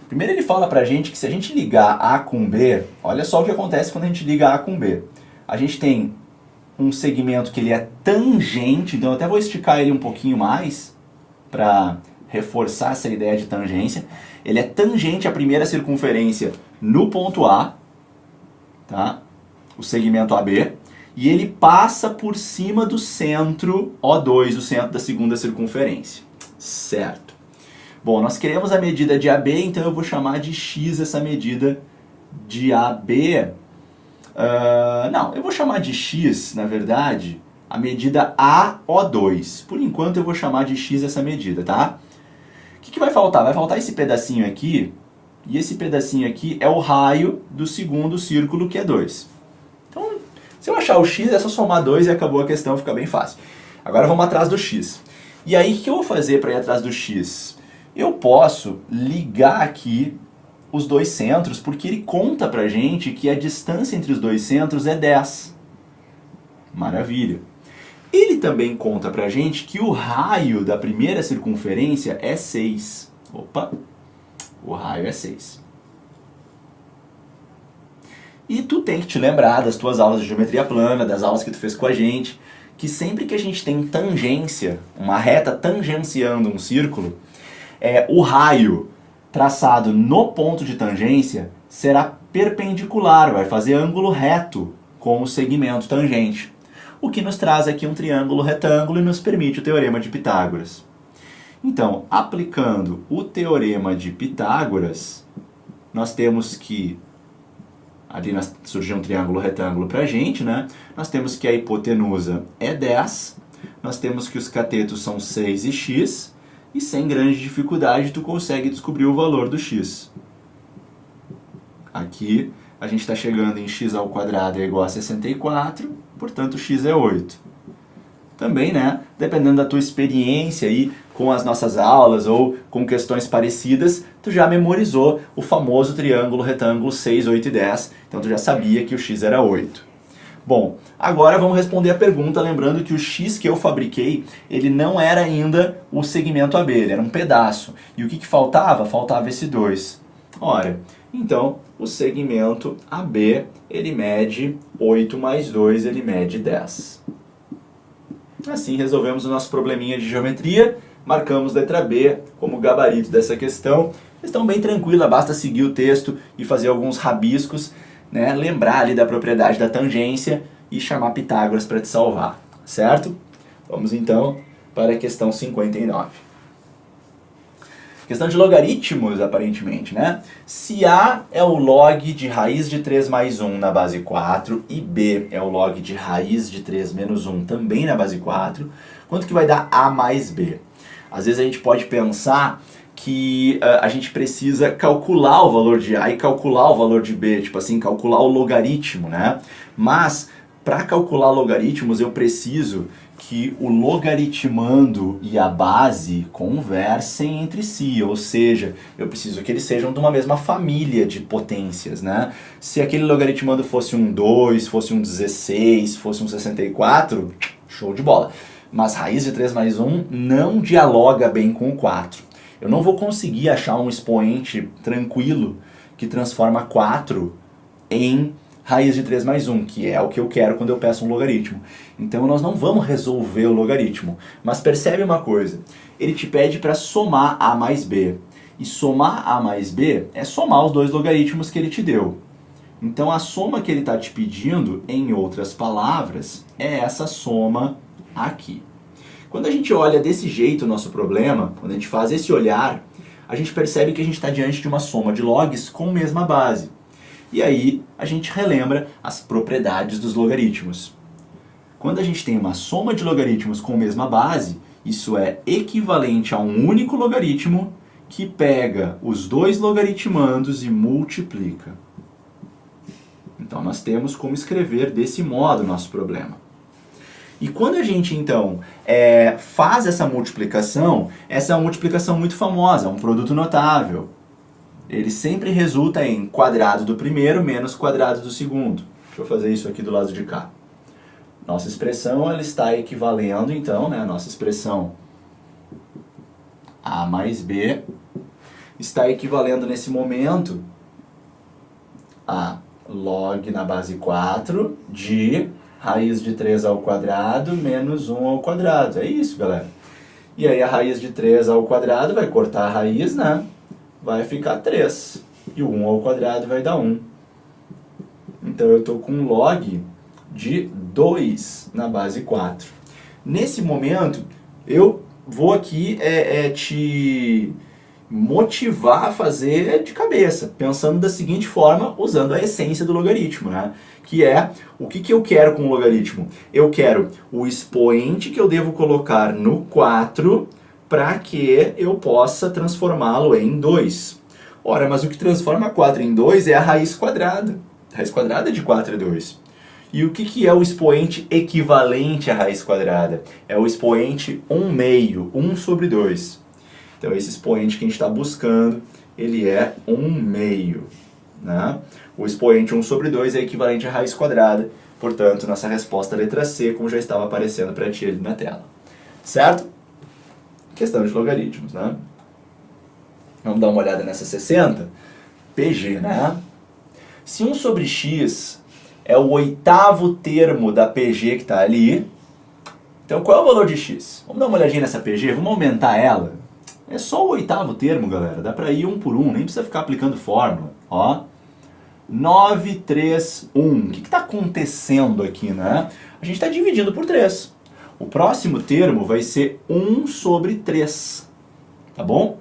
Primeiro ele fala pra gente que se a gente ligar A com B, olha só o que acontece quando a gente liga A com B. A gente tem um segmento que ele é tangente, então eu até vou esticar ele um pouquinho mais para reforçar essa ideia de tangência. Ele é tangente à primeira circunferência no ponto A, tá? O segmento AB, e ele passa por cima do centro O2, o centro da segunda circunferência. Certo. Bom, nós queremos a medida de AB, então eu vou chamar de x essa medida de AB. Não, eu vou chamar de x, na verdade, a medida AO2. Por enquanto eu vou chamar de x essa medida, tá? O que vai faltar? Vai faltar esse pedacinho aqui, e esse pedacinho aqui é o raio do segundo círculo, que é 2. Então, se eu achar o x, é só somar 2 e acabou a questão, fica bem fácil. Agora vamos atrás do x. E aí, o que eu vou fazer para ir atrás do x? Eu posso ligar aqui os dois centros, porque ele conta pra gente que a distância entre os dois centros é 10. Maravilha. Ele também conta pra gente que o raio da primeira circunferência é 6. Opa, o raio é 6. E tu tem que te lembrar das tuas aulas de geometria plana, das aulas que tu fez com a gente, que sempre que a gente tem tangência, uma reta tangenciando um círculo, o raio traçado no ponto de tangência será perpendicular, vai fazer ângulo reto com o segmento tangente. O que nos traz aqui um triângulo retângulo e nos permite o teorema de Pitágoras. Então, aplicando o teorema de Pitágoras, nós temos que ali surgiu um triângulo retângulo para a gente, né? Nós temos que a hipotenusa é 10, nós temos que os catetos são 6 e x, e sem grande dificuldade tu consegue descobrir o valor do x. Aqui a gente está chegando em x ao quadrado é igual a 64, portanto x é 8. Também, né, dependendo da tua experiência aí com as nossas aulas ou com questões parecidas, tu já memorizou o famoso triângulo retângulo 6, 8 e 10, então tu já sabia que o x era 8. Bom, agora vamos responder a pergunta, lembrando que o x que eu fabriquei, ele não era ainda o segmento AB, ele era um pedaço. E o que faltava? Faltava esse 2. Ora, então o segmento AB, ele mede 8 mais 2, ele mede 10. Assim resolvemos o nosso probleminha de geometria, marcamos letra B como gabarito dessa questão. Questão bem tranquila, basta seguir o texto e fazer alguns rabiscos, né? Lembrar ali da propriedade da tangência e chamar Pitágoras para te salvar, certo? Vamos então para a questão 59. Questão de logaritmos, aparentemente, né? Se A é o log de raiz de 3 mais 1 na base 4 e B é o log de raiz de 3 menos 1 também na base 4, quanto que vai dar A mais B? Às vezes a gente pode pensar que a gente precisa calcular o valor de A e calcular o valor de B, tipo assim, calcular o logaritmo, né? Mas, para calcular logaritmos, eu preciso que o logaritmando e a base conversem entre si, ou seja, eu preciso que eles sejam de uma mesma família de potências, né? Se aquele logaritmando fosse um 2, fosse um 16, fosse um 64, show de bola. Mas raiz de 3 mais 1 não dialoga bem com o 4. Eu não vou conseguir achar um expoente tranquilo que transforma 4 em raiz de 3 mais 1, que é o que eu quero quando eu peço um logaritmo. Então nós não vamos resolver o logaritmo. Mas percebe uma coisa, ele te pede para somar A mais B. E somar A mais B é somar os dois logaritmos que ele te deu. Então a soma que ele está te pedindo, em outras palavras, é essa soma aqui. Quando a gente olha desse jeito o nosso problema, quando a gente faz esse olhar, a gente percebe que a gente está diante de uma soma de logs com mesma base. E aí a gente relembra as propriedades dos logaritmos. Quando a gente tem uma soma de logaritmos com mesma base, isso é equivalente a um único logaritmo que pega os dois logaritmandos e multiplica. Então nós temos como escrever desse modo o nosso problema. E quando a gente, então, faz essa multiplicação, essa é uma multiplicação muito famosa, um produto notável. Ele sempre resulta em quadrado do primeiro menos quadrado do segundo. Deixa eu fazer isso aqui do lado de cá. Nossa expressão ela está equivalendo, então, né, a nossa expressão A mais B está equivalendo nesse momento a log na base 4 de raiz de 3 ao quadrado menos 1 ao quadrado. É isso, galera. E aí a raiz de 3 ao quadrado vai cortar a raiz, né? Vai ficar 3. E o 1 ao quadrado vai dar 1. Então eu estou com um log de 2 na base 4. Nesse momento, eu vou aqui te motivar a fazer de cabeça, pensando da seguinte forma, usando a essência do logaritmo, né? Que é, o que eu quero com o logaritmo? Eu quero o expoente que eu devo colocar no 4 para que eu possa transformá-lo em 2. Ora, mas o que transforma 4 em 2 é a raiz quadrada. A raiz quadrada de 4 é 2. E o que é o expoente equivalente à raiz quadrada? É o expoente 1 meio, 1 sobre 2. Então esse expoente que a gente está buscando, ele é 1 meio. Né? O expoente 1 sobre 2 é equivalente à raiz quadrada, portanto, nossa resposta é a letra C, como já estava aparecendo para ti ali na tela. Certo? Questão de logaritmos, né? Vamos dar uma olhada nessa 60? PG, né? Se 1 sobre x é o oitavo termo da PG que está ali, então qual é o valor de x? Vamos dar uma olhadinha nessa PG, vamos aumentar ela. É só o oitavo termo, galera, dá para ir um por um, nem precisa ficar aplicando fórmula. Ó, 9, 3, 1. O que está acontecendo aqui, né? A gente está dividindo por 3. O próximo termo vai ser 1 sobre 3, tá bom?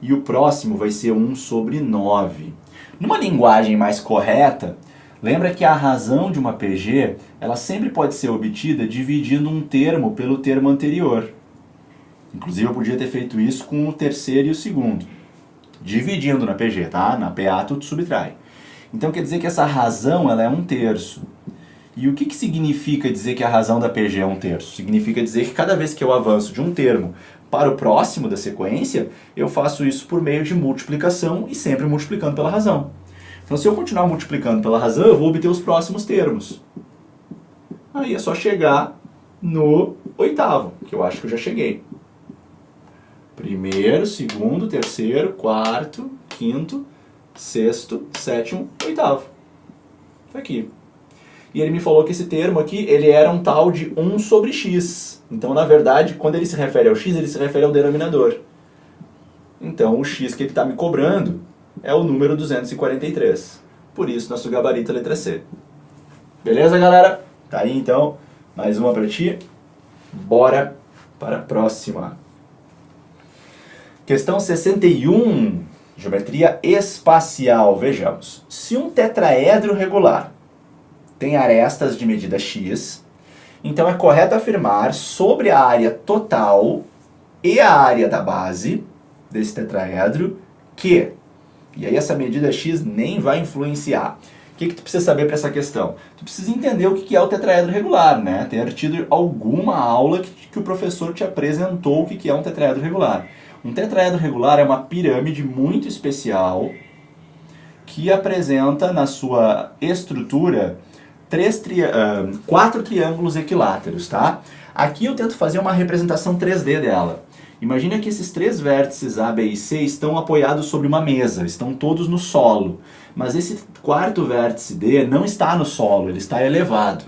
E o próximo vai ser 1 sobre 9. Numa linguagem mais correta, lembra que a razão de uma PG, ela sempre pode ser obtida dividindo um termo pelo termo anterior. Inclusive eu podia ter feito isso com o terceiro e o segundo. Dividindo na PG, tá? Na PA tu subtrai. Então quer dizer que essa razão ela é 1/3. E o que significa dizer que a razão da PG é 1/3? Significa dizer que cada vez que eu avanço de um termo para o próximo da sequência, eu faço isso por meio de multiplicação e sempre multiplicando pela razão. Então se eu continuar multiplicando pela razão, eu vou obter os próximos termos. Aí é só chegar no 8º, que eu acho que eu já cheguei. Primeiro, segundo, terceiro, quarto, quinto, sexto, sétimo, 8º. Isso aqui. E ele me falou que esse termo aqui, ele era um tal de 1 sobre x. Então, na verdade, quando ele se refere ao x, ele se refere ao denominador. Então, o x que ele está me cobrando é o número 243. Por isso, nosso gabarito é a letra C. Beleza, galera? Tá aí, então, mais uma para ti. Bora para a próxima. Questão 61, geometria espacial. Vejamos. Se um tetraedro regular tem arestas de medida x, então é correto afirmar sobre a área total e a área da base desse tetraedro que... E aí essa medida x nem vai influenciar. O que tu precisa saber para essa questão? Tu precisa entender o que é o tetraedro regular, né? Ter tido alguma aula que o professor te apresentou o que é um tetraedro regular. Um tetraedro regular é uma pirâmide muito especial que apresenta na sua estrutura 4 triângulos equiláteros, tá? Aqui eu tento fazer uma representação 3D dela. Imagina que esses 3 vértices A, B e C estão apoiados sobre uma mesa, estão todos no solo. Mas esse 4º vértice D não está no solo, ele está elevado.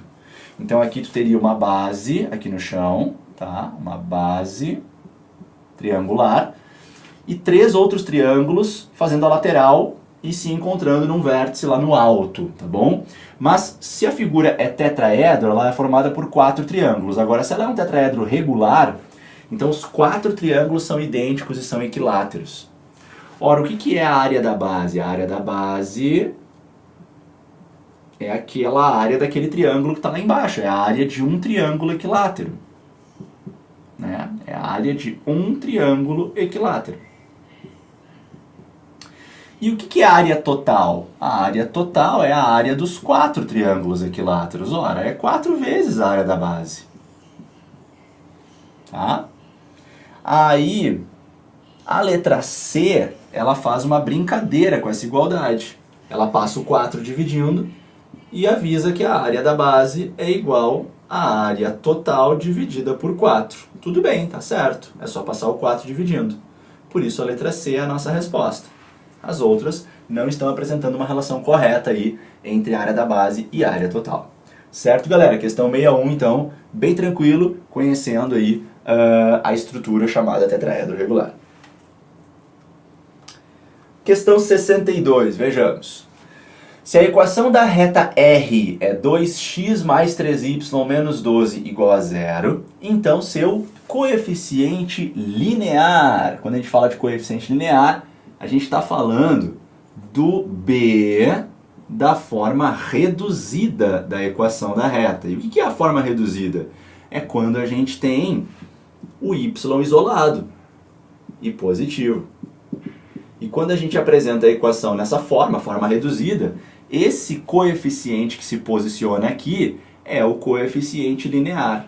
Então aqui tu teria uma base aqui no chão, tá? Uma base triangular e 3 outros triângulos fazendo a lateral e se encontrando num vértice lá no alto, tá bom? Mas se a figura é tetraedro, ela é formada por 4 triângulos. Agora, se ela é um tetraedro regular, então os 4 triângulos são idênticos e são equiláteros. Ora, o que é a área da base? A área da base é aquela área daquele triângulo que está lá embaixo, é a área de um triângulo equilátero. Né? É a área de um triângulo equilátero. E o que é a área total? A área total é a área dos 4 triângulos equiláteros. Ora, é 4 vezes a área da base. Tá? Aí, a letra C, ela faz uma brincadeira com essa igualdade. Ela passa o 4 dividindo e avisa que a área da base é igual à área total dividida por 4. Tudo bem, tá certo. É só passar o 4 dividindo. Por isso a letra C é a nossa resposta. As outras não estão apresentando uma relação correta aí entre a área da base e a área total. Certo, galera? Questão 61, então, bem tranquilo, conhecendo aí a estrutura chamada tetraedro regular. Questão 62, vejamos. Se a equação da reta R é 2x mais 3y menos 12 igual a 0, então seu coeficiente linear, quando a gente fala de coeficiente linear, a gente está falando do B da forma reduzida da equação da reta. E o que é a forma reduzida? É quando a gente tem o y isolado e positivo. E quando a gente apresenta a equação nessa forma reduzida, esse coeficiente que se posiciona aqui é o coeficiente linear.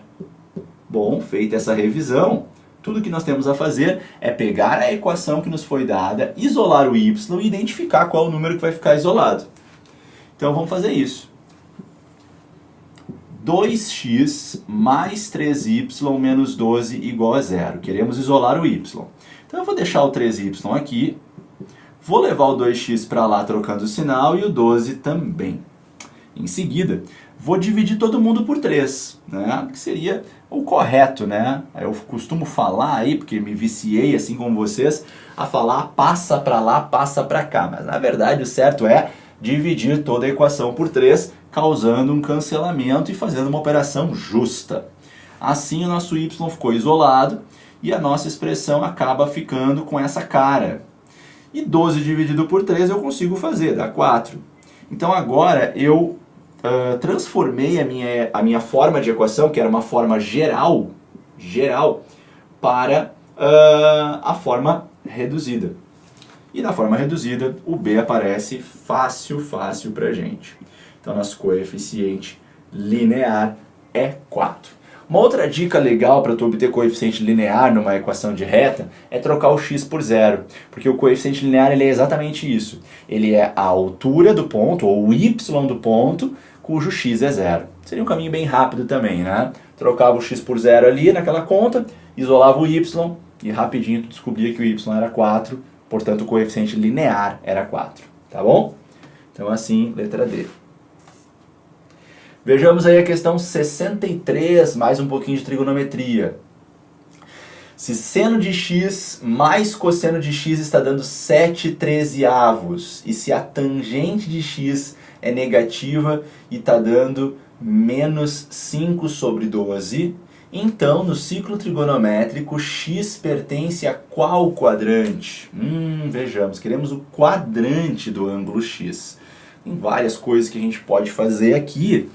Bom, feita essa revisão, tudo que nós temos a fazer é pegar a equação que nos foi dada, isolar o y e identificar qual é o número que vai ficar isolado. Então vamos fazer isso. 2x mais 3y menos 12 igual a 0. Queremos isolar o y. Então eu vou deixar o 3y aqui. Vou levar o 2x para lá trocando o sinal e o 12 também. Em seguida, vou dividir todo mundo por 3, né? Que seria o correto, né? Eu costumo falar aí, porque me viciei assim como vocês, a falar passa para lá, passa para cá. Mas na verdade o certo é dividir toda a equação por 3, causando um cancelamento e fazendo uma operação justa. Assim o nosso y ficou isolado e a nossa expressão acaba ficando com essa cara. E 12 dividido por 3 eu consigo fazer, dá 4. Então agora eu transformei a minha forma de equação, que era uma forma geral, para a forma reduzida. E na forma reduzida, o b aparece fácil pra gente. Então, nosso coeficiente linear é 4. Uma outra dica legal para tu obter coeficiente linear numa equação de reta é trocar o x por zero, porque o coeficiente linear ele é exatamente isso. Ele é a altura do ponto, ou o y do ponto, cujo x é zero. Seria um caminho bem rápido também, né? Trocava o x por zero ali naquela conta, isolava o y e rapidinho tu descobria que o y era 4, portanto o coeficiente linear era 4, tá bom? Então assim, letra D. Vejamos aí a questão 63, mais um pouquinho de trigonometria. Se seno de x mais cosseno de x está dando 7/13, e se a tangente de x é negativa e está dando menos 5/12, então no ciclo trigonométrico x pertence a qual quadrante? Vejamos, queremos o quadrante do ângulo x. Tem várias coisas que a gente pode fazer aqui,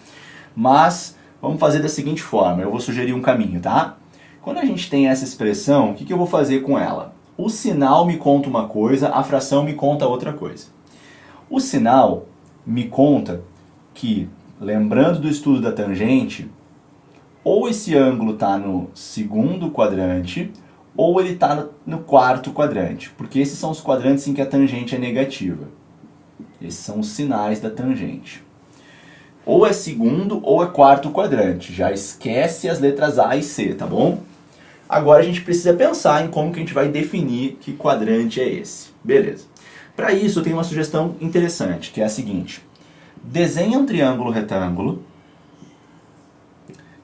mas vamos fazer da seguinte forma, eu vou sugerir um caminho, tá? Quando a gente tem essa expressão, o que eu vou fazer com ela? O sinal me conta uma coisa, a fração me conta outra coisa. O sinal me conta que, lembrando do estudo da tangente, ou esse ângulo está no segundo quadrante, ou ele está no quarto quadrante, porque esses são os quadrantes em que a tangente é negativa. Esses são os sinais da tangente. Ou é segundo ou é quarto quadrante. Já esquece as letras A e C, tá bom? Agora a gente precisa pensar em como que a gente vai definir que quadrante é esse. Beleza. Para isso eu tenho uma sugestão interessante, que é a seguinte. Desenha um triângulo retângulo,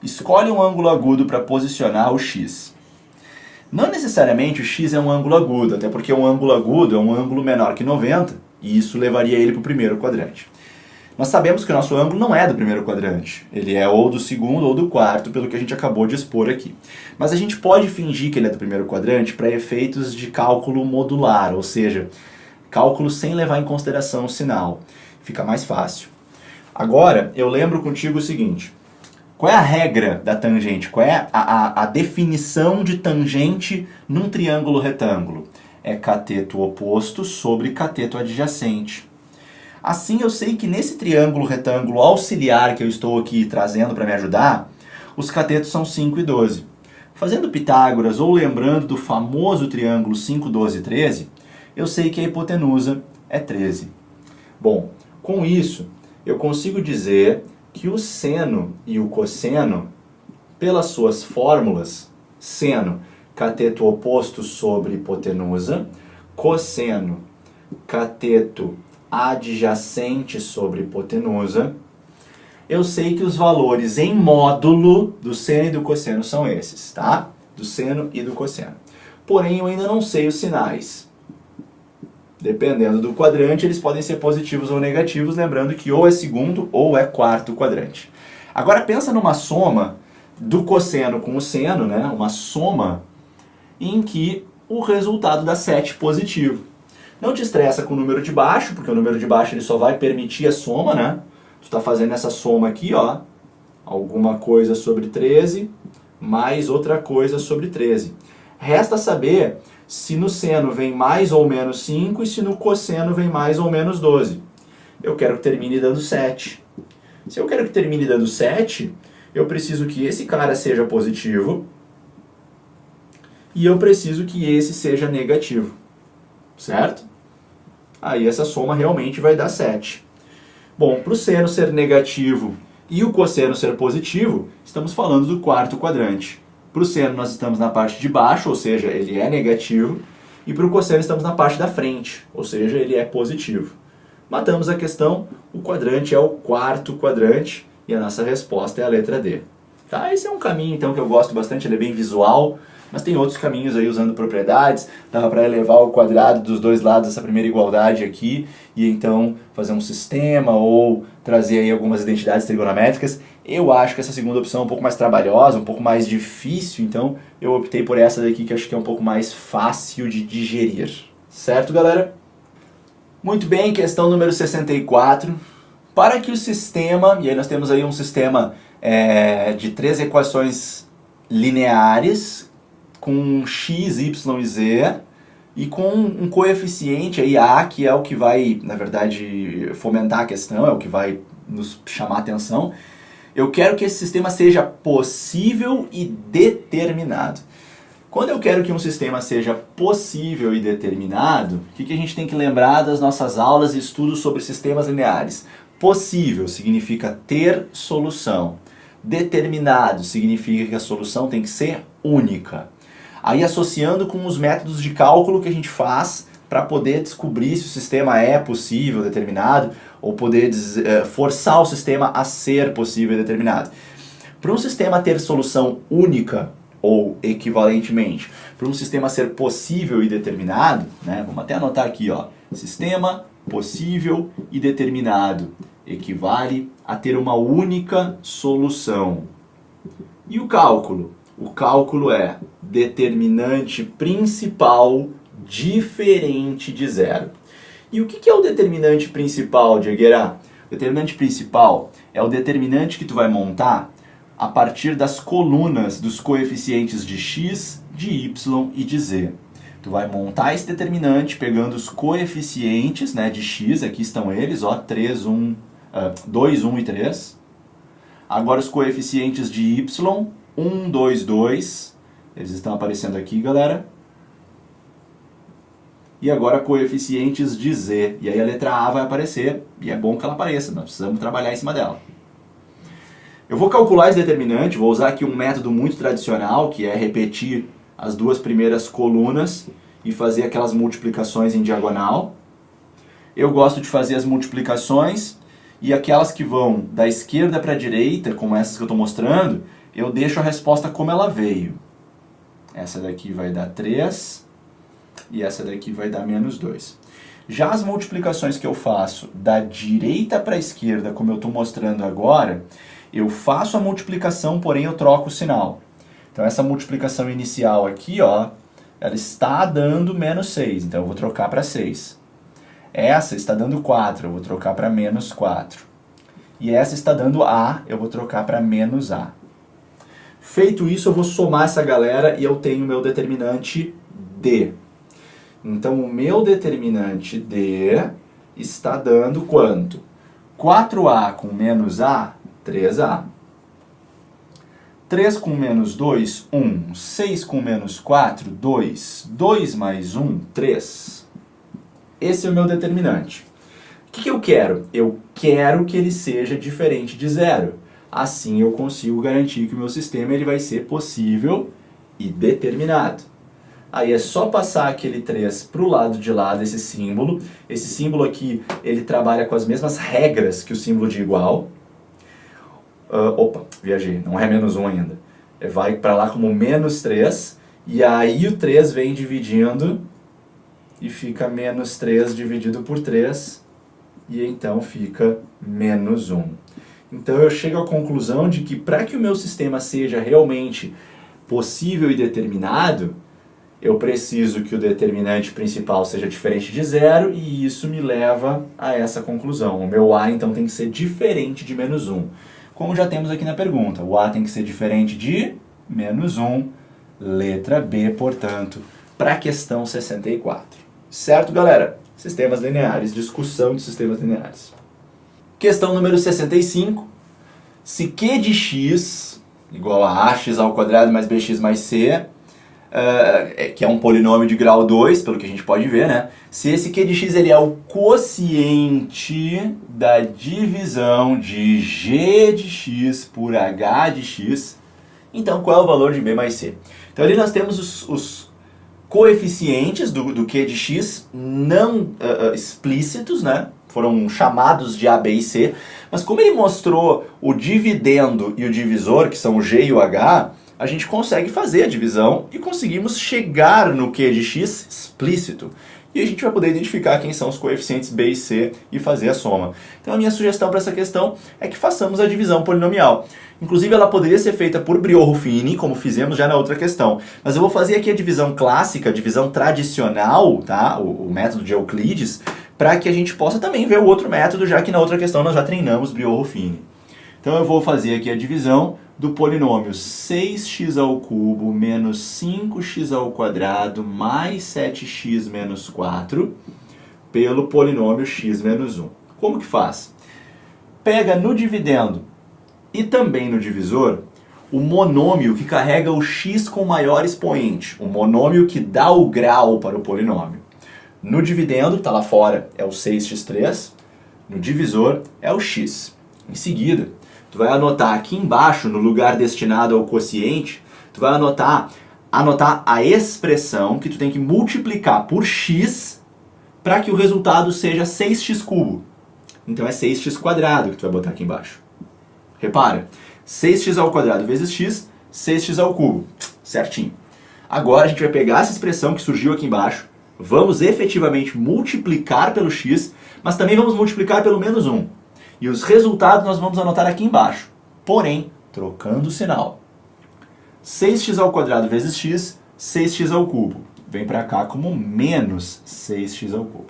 escolhe um ângulo agudo para posicionar o x. Não necessariamente o x é um ângulo agudo, até porque um ângulo agudo é um ângulo menor que 90, e isso levaria ele para o primeiro quadrante. Nós sabemos que o nosso ângulo não é do primeiro quadrante, ele é ou do segundo ou do quarto, pelo que a gente acabou de expor aqui. Mas a gente pode fingir que ele é do primeiro quadrante para efeitos de cálculo modular, ou seja, cálculo sem levar em consideração o sinal. Fica mais fácil. Agora, eu lembro contigo o seguinte, qual é a regra da tangente? Qual é a definição de tangente num triângulo retângulo? É cateto oposto sobre cateto adjacente. Assim eu sei que nesse triângulo retângulo auxiliar que eu estou aqui trazendo para me ajudar, os catetos são 5 e 12. Fazendo Pitágoras ou lembrando do famoso triângulo 5, 12 e 13, eu sei que a hipotenusa é 13. Bom, com isso eu consigo dizer que o seno e o cosseno, pelas suas fórmulas, seno, cateto oposto sobre hipotenusa, cosseno, cateto adjacente sobre hipotenusa, eu sei que os valores em módulo do seno e do cosseno são esses, tá? Do seno e do cosseno. Porém, eu ainda não sei os sinais. Dependendo do quadrante, eles podem ser positivos ou negativos, lembrando que ou é segundo ou é quarto quadrante. Agora pensa numa soma do cosseno com o seno, né? Uma soma em que o resultado dá 7 positivo. Não te estressa com o número de baixo, porque o número de baixo ele só vai permitir a soma, né? Tu está fazendo essa soma aqui, ó. Alguma coisa sobre 13, mais outra coisa sobre 13. Resta saber se no seno vem mais ou menos 5 e se no cosseno vem mais ou menos 12. Eu quero que termine dando 7. Se eu quero que termine dando 7, eu preciso que esse cara seja positivo e eu preciso que esse seja negativo. Certo? Aí essa soma realmente vai dar 7. Bom, para o seno ser negativo e o cosseno ser positivo, estamos falando do quarto quadrante. Para o seno nós estamos na parte de baixo, ou seja, ele é negativo, e para o cosseno estamos na parte da frente, ou seja, ele é positivo. Matamos a questão, o quadrante é o quarto quadrante, e a nossa resposta é a letra D. Tá? Esse é um caminho então que eu gosto bastante, ele é bem visual, mas tem outros caminhos aí usando propriedades, dava para elevar o quadrado dos dois lados dessa primeira igualdade aqui, e então fazer um sistema ou trazer aí algumas identidades trigonométricas. Eu acho que essa segunda opção é um pouco mais trabalhosa, um pouco mais difícil, então eu optei por essa daqui que acho que é um pouco mais fácil de digerir. Certo, galera? Muito bem, questão número 64. Para que o sistema, e aí nós temos aí um sistema de 3 equações lineares, com x, y e z, e com um coeficiente aí A, que é o que vai, na verdade, fomentar a questão, é o que vai nos chamar a atenção. Eu quero que esse sistema seja possível e determinado. Quando eu quero que um sistema seja possível e determinado, o que a gente tem que lembrar das nossas aulas e estudos sobre sistemas lineares? Possível significa ter solução. Determinado significa que a solução tem que ser única. Aí associando com os métodos de cálculo que a gente faz para poder descobrir se o sistema é possível, determinado, ou poder forçar o sistema a ser possível e determinado. Para um sistema ter solução única, ou equivalentemente, para um sistema ser possível e determinado, né, vamos até anotar aqui, ó, sistema possível e determinado equivale a ter uma única solução. E o cálculo? O cálculo é determinante principal diferente de zero. E o que é o determinante principal, Diegueira? O determinante principal é o determinante que tu vai montar a partir das colunas dos coeficientes de x, de y e de z. Tu vai montar esse determinante pegando os coeficientes, né, de x, aqui estão eles, ó, 2, 1 e 3. Agora os coeficientes de y, 1, 2, 2, eles estão aparecendo aqui, galera. E agora coeficientes de z, e aí a letra A vai aparecer, e é bom que ela apareça, nós precisamos trabalhar em cima dela. Eu vou calcular esse determinante, vou usar aqui um método muito tradicional, que é repetir as duas primeiras colunas e fazer aquelas multiplicações em diagonal. Eu gosto de fazer as multiplicações e aquelas que vão da esquerda para a direita, como essas que eu estou mostrando, eu deixo a resposta como ela veio. Essa daqui vai dar 3 e essa daqui vai dar menos 2. Já as multiplicações que eu faço da direita para a esquerda, como eu estou mostrando agora, eu faço a multiplicação, porém eu troco o sinal. Então essa multiplicação inicial aqui, ó, ela está dando menos 6, então eu vou trocar para 6. Essa está dando 4, eu vou trocar para menos 4. E essa está dando A, eu vou trocar para menos A. Feito isso, eu vou somar essa galera e eu tenho o meu determinante D. Então o meu determinante D está dando quanto? 4A com menos A, 3A. 3 com menos 2, 1. 6 com menos 4, 2. 2 mais 1, 3. Esse é o meu determinante. O que eu quero? Eu quero que ele seja diferente de zero. Assim eu consigo garantir que o meu sistema ele vai ser possível e determinado. Aí é só passar aquele 3 para o lado de lá desse símbolo. Esse símbolo aqui, ele trabalha com as mesmas regras que o símbolo de igual. Opa, viajei, não é menos 1 ainda. Vai para lá como menos 3, e aí o 3 vem dividindo, e fica menos 3 dividido por 3, e então fica menos 1. Então eu chego à conclusão de que para que o meu sistema seja realmente possível e determinado, eu preciso que o determinante principal seja diferente de zero, e isso me leva a essa conclusão. O meu A então tem que ser diferente de menos 1. Como já temos aqui na pergunta, o A tem que ser diferente de menos 1, letra B, portanto, para a questão 64. Certo, galera? Sistemas lineares, discussão de sistemas lineares. Questão número 65. Se Q de x igual a ax ao quadrado mais bx mais c, que é um polinômio de grau 2, pelo que a gente pode ver, né? Se esse Q de x ele é o quociente da divisão de g de x por h de x, então qual é o valor de b mais c? Então ali nós temos os coeficientes do Q de x não explícitos, né? Foram chamados de a, b e c, mas como ele mostrou o dividendo e o divisor, que são o g e o h, a gente consegue fazer a divisão e conseguimos chegar no Q de x explícito. E a gente vai poder identificar quem são os coeficientes b e c e fazer a soma. Então a minha sugestão para essa questão é que façamos a divisão polinomial. Inclusive ela poderia ser feita por Briot-Ruffini, como fizemos já na outra questão. Mas eu vou fazer aqui a divisão clássica, a divisão tradicional, tá? o método de Euclides, para que a gente possa também ver o outro método, já que na outra questão nós já treinamos Briot-Ruffini. Então eu vou fazer aqui a divisão do polinômio 6x ao cubo menos 5x ao quadrado mais 7x menos 4 pelo polinômio x menos 1. Como que faz? Pega no dividendo e também no divisor o monômio que carrega o x com maior expoente, o monômio que dá o grau para o polinômio. No dividendo, está lá fora, é o 6x3, no divisor é o x. Em seguida, tu vai anotar aqui embaixo, no lugar destinado ao quociente, tu vai anotar a expressão que tu tem que multiplicar por x para que o resultado seja 6x cubo. Então é 6x quadrado que tu vai botar aqui embaixo. Repara, 6x ao quadrado vezes x, 6x ao cubo. Certinho. Agora a gente vai pegar essa expressão que surgiu aqui embaixo, vamos efetivamente multiplicar pelo x, mas também vamos multiplicar pelo menos 1. E os resultados nós vamos anotar aqui embaixo. Porém, trocando o sinal. 6x ao quadrado vezes x, 6x ao cubo. Vem para cá como menos 6x ao cubo.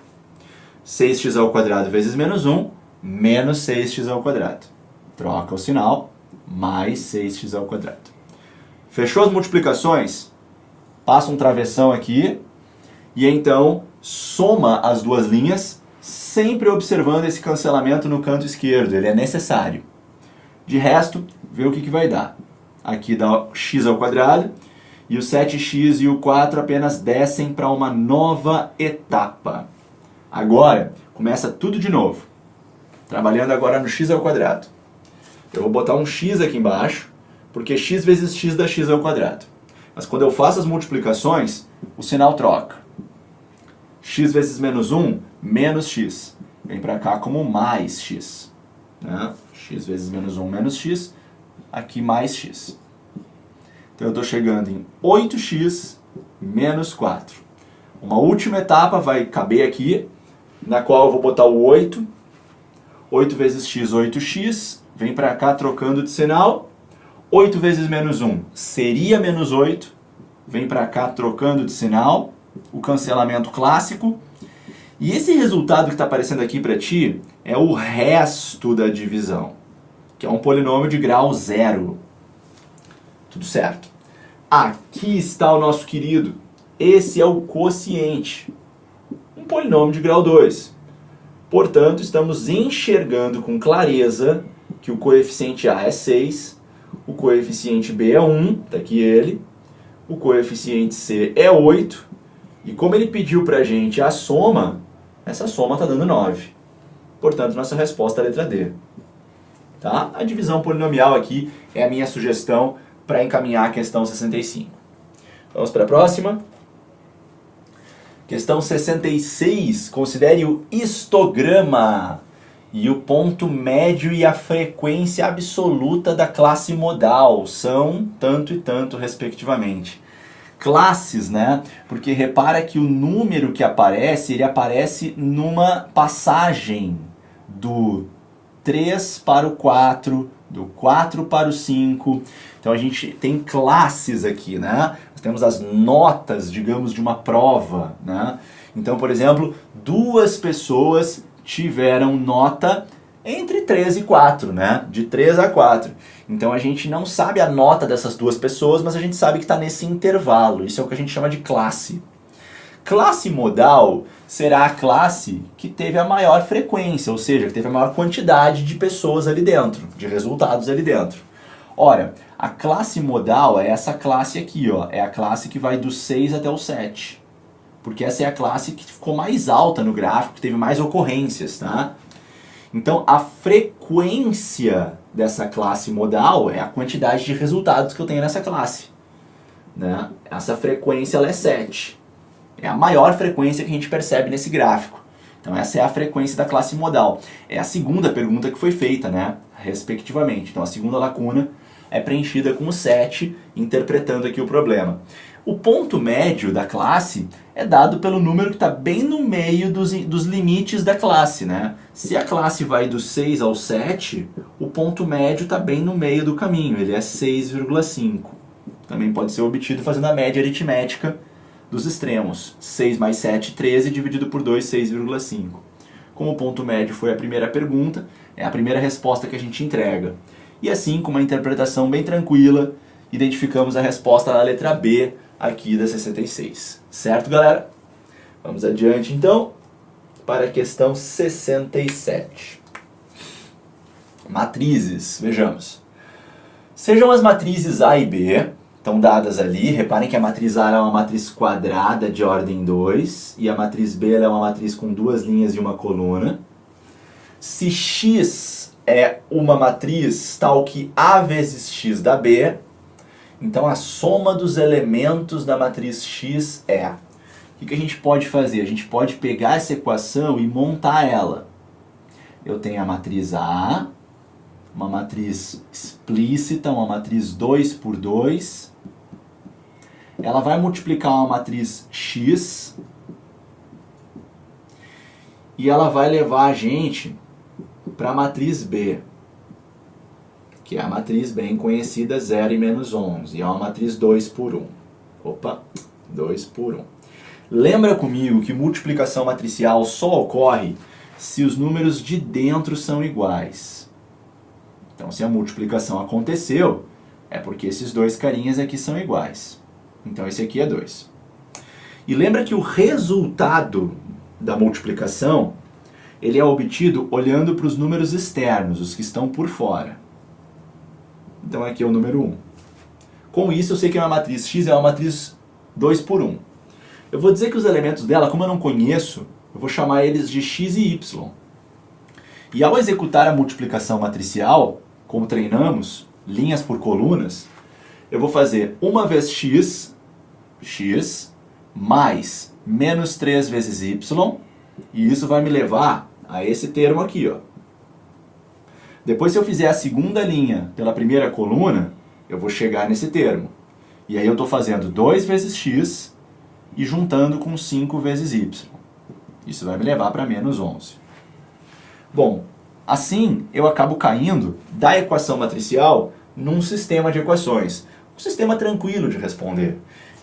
6x ao quadrado vezes menos 1, menos 6x ao quadrado. Troca o sinal, mais 6x ao quadrado. Fechou as multiplicações? Passa um travessão aqui e então soma as duas linhas, sempre observando esse cancelamento no canto esquerdo, ele é necessário. De resto, vê o que vai dar. Aqui dá x ao quadrado e o 7x e o 4 apenas descem para uma nova etapa. Agora, começa tudo de novo. Trabalhando agora no x ao quadrado. Eu vou botar um x aqui embaixo, porque x vezes x dá x ao quadrado. Mas quando eu faço as multiplicações, o sinal troca. X vezes menos 1, menos x. Vem para cá como mais x. Né? X vezes menos 1, menos x. Aqui mais x. Então eu estou chegando em 8x menos 4. Uma última etapa vai caber aqui, na qual eu vou botar o 8. 8 vezes x, 8x. Vem para cá trocando de sinal. 8 vezes menos 1 seria menos 8. Vem para cá trocando de sinal. O cancelamento clássico. E esse resultado que está aparecendo aqui para ti é o resto da divisão, que é um polinômio de grau 0. Tudo certo. Aqui está o nosso querido. Esse é o quociente. Um polinômio de grau 2. Portanto, estamos enxergando com clareza que o coeficiente A é 6, o coeficiente B é 1, está aqui ele, o coeficiente C é 8, e como ele pediu para a gente a soma, essa soma está dando 9. Portanto, nossa resposta é a letra D. Tá? A divisão polinomial aqui é a minha sugestão para encaminhar a questão 65. Vamos para a próxima. Questão 66. Considere o histograma e o ponto médio e a frequência absoluta da classe modal. São tanto e tanto, respectivamente. Classes, né? Porque repara que o número que aparece, ele aparece numa passagem do 3 para o 4, do 4 para o 5. Então a gente tem classes aqui, né? Nós temos as notas, digamos, de uma prova, né? Então, por exemplo, duas pessoas tiveram nota entre 3 e 4, né? De 3 a 4. Então a gente não sabe a nota dessas duas pessoas, mas a gente sabe que está nesse intervalo. Isso é o que a gente chama de classe. Classe modal será a classe que teve a maior frequência, ou seja, que teve a maior quantidade de pessoas ali dentro, de resultados ali dentro. Ora, a classe modal é essa classe aqui, ó, é a classe que vai do 6 até o 7. Porque essa é a classe que ficou mais alta no gráfico, que teve mais ocorrências, tá? Então, a frequência dessa classe modal é a quantidade de resultados que eu tenho nessa classe, né? Essa frequência ela é 7. É a maior frequência que a gente percebe nesse gráfico. Então, essa é a frequência da classe modal. É a segunda pergunta que foi feita, né? Respectivamente. Então, a segunda lacuna é preenchida com o 7, interpretando aqui o problema. O ponto médio da classe é dado pelo número que está bem no meio dos limites da classe, né? Se a classe vai do 6 ao 7, o ponto médio está bem no meio do caminho, ele é 6,5. Também pode ser obtido fazendo a média aritmética dos extremos. 6 mais 7, 13, dividido por 2, 6,5. Como o ponto médio foi a primeira pergunta, é a primeira resposta que a gente entrega. E assim, com uma interpretação bem tranquila, identificamos a resposta na letra B aqui da 66. Certo, galera? Vamos adiante, então, para a questão 67. Matrizes, vejamos. Sejam as matrizes A e B, estão dadas ali. Reparem que a matriz A é uma matriz quadrada de ordem 2 e a matriz B é uma matriz com duas linhas e uma coluna. Se X é uma matriz tal que A vezes X dá B, então a soma dos elementos da matriz X é. O que a gente pode fazer? A gente pode pegar essa equação e montar ela. Eu tenho a matriz A, uma matriz explícita, uma matriz 2 por 2. Ela vai multiplicar uma matriz X e ela vai levar a gente para a matriz B, que é a matriz bem conhecida 0 e menos 11. E é uma matriz 2 por 1. Opa, 2 por 1. Lembra comigo que multiplicação matricial só ocorre se os números de dentro são iguais. Então, se a multiplicação aconteceu, é porque esses dois carinhas aqui são iguais. Então, esse aqui é 2. E lembra que o resultado da multiplicação, ele é obtido olhando para os números externos, os que estão por fora. Então, aqui é o número 1. Com isso, eu sei que a matriz X é uma matriz 2 por 1. Eu vou dizer que os elementos dela, como eu não conheço, eu vou chamar eles de X e Y. E ao executar a multiplicação matricial, como treinamos, linhas por colunas, eu vou fazer 1 vezes x, mais menos 3 vezes y, e isso vai me levar a esse termo aqui, ó. Depois, se eu fizer a segunda linha pela primeira coluna, eu vou chegar nesse termo. E aí eu estou fazendo 2 vezes x e juntando com 5 vezes y. Isso vai me levar para menos 11. Bom, assim eu acabo caindo da equação matricial num sistema de equações. Um sistema tranquilo de responder.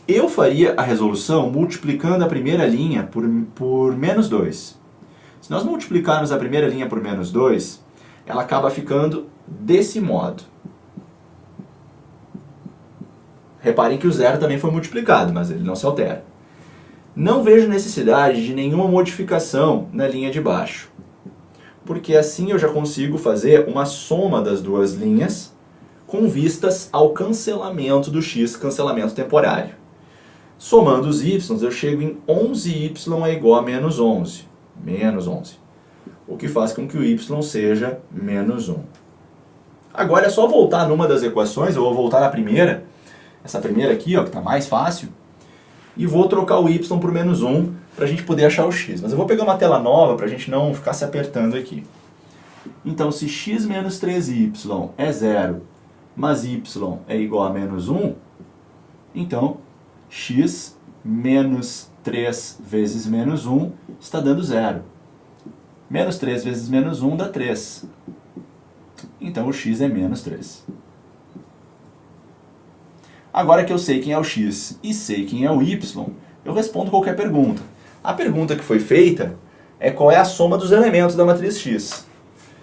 Eu faria a resolução multiplicando a primeira linha por menos 2. Se nós multiplicarmos a primeira linha por menos 2, ela acaba ficando desse modo. Reparem que o zero também foi multiplicado, mas ele não se altera. Não vejo necessidade de nenhuma modificação na linha de baixo, porque assim eu já consigo fazer uma soma das duas linhas com vistas ao cancelamento do x, cancelamento temporário. Somando os y, eu chego em 11y é igual a menos 11. Menos 11. O que faz com que o y seja menos 1. Agora é só voltar numa das equações, eu vou voltar na primeira, essa primeira aqui, ó, que está mais fácil, e vou trocar o y por menos 1 para a gente poder achar o x. Mas eu vou pegar uma tela nova para a gente não ficar se apertando aqui. Então, se x menos 3y é 0, mas y é igual a menos 1, então x menos 3 vezes menos 1 está dando 0. Menos 3 vezes menos 1 dá 3. Então o x é menos 3. Agora que eu sei quem é o x e sei quem é o y, eu respondo qualquer pergunta. A pergunta que foi feita é qual é a soma dos elementos da matriz x.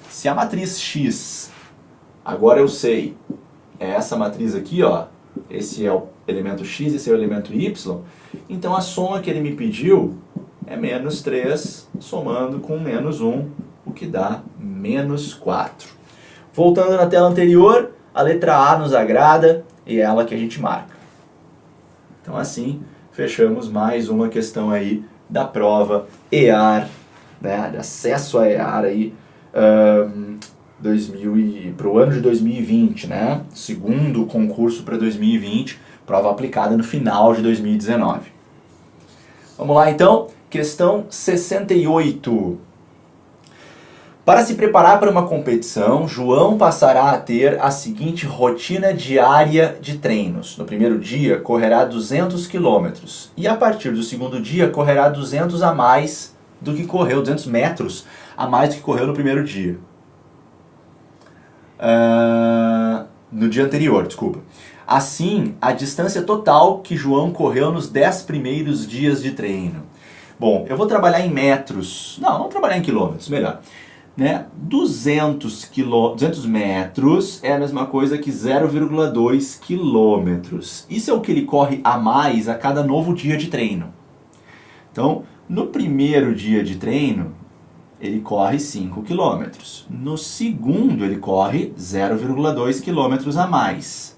Se a matriz x, agora eu sei, é essa matriz aqui, ó, esse é o elemento x, esse é o elemento y, então a soma que ele me pediu é menos 3 somando com menos 1, o que dá menos 4. Voltando na tela anterior, a letra A nos agrada e é ela que a gente marca. Então assim, fechamos mais uma questão aí da prova EAR, né, de acesso a EAR aí, para o ano de 2020, né? Segundo concurso para 2020, prova aplicada no final de 2019. Vamos lá então, questão 68. Para se preparar para uma competição, João passará a ter a seguinte rotina diária de treinos. No primeiro dia, correrá 200 km e a partir do segundo dia, correrá 200 a mais do que correu, 200 metros a mais do que correu no primeiro dia. No dia anterior, desculpa. Assim, a distância total que João correu nos 10 primeiros dias de treino. Bom, eu vou trabalhar em metros. Não, vamos trabalhar em quilômetros, melhor. né? 200 metros é a mesma coisa que 0,2 quilômetros. Isso é o que ele corre a mais a cada novo dia de treino. Então, no primeiro dia de treino, ele corre 5 quilômetros. No segundo, ele corre 0,2 quilômetros a mais.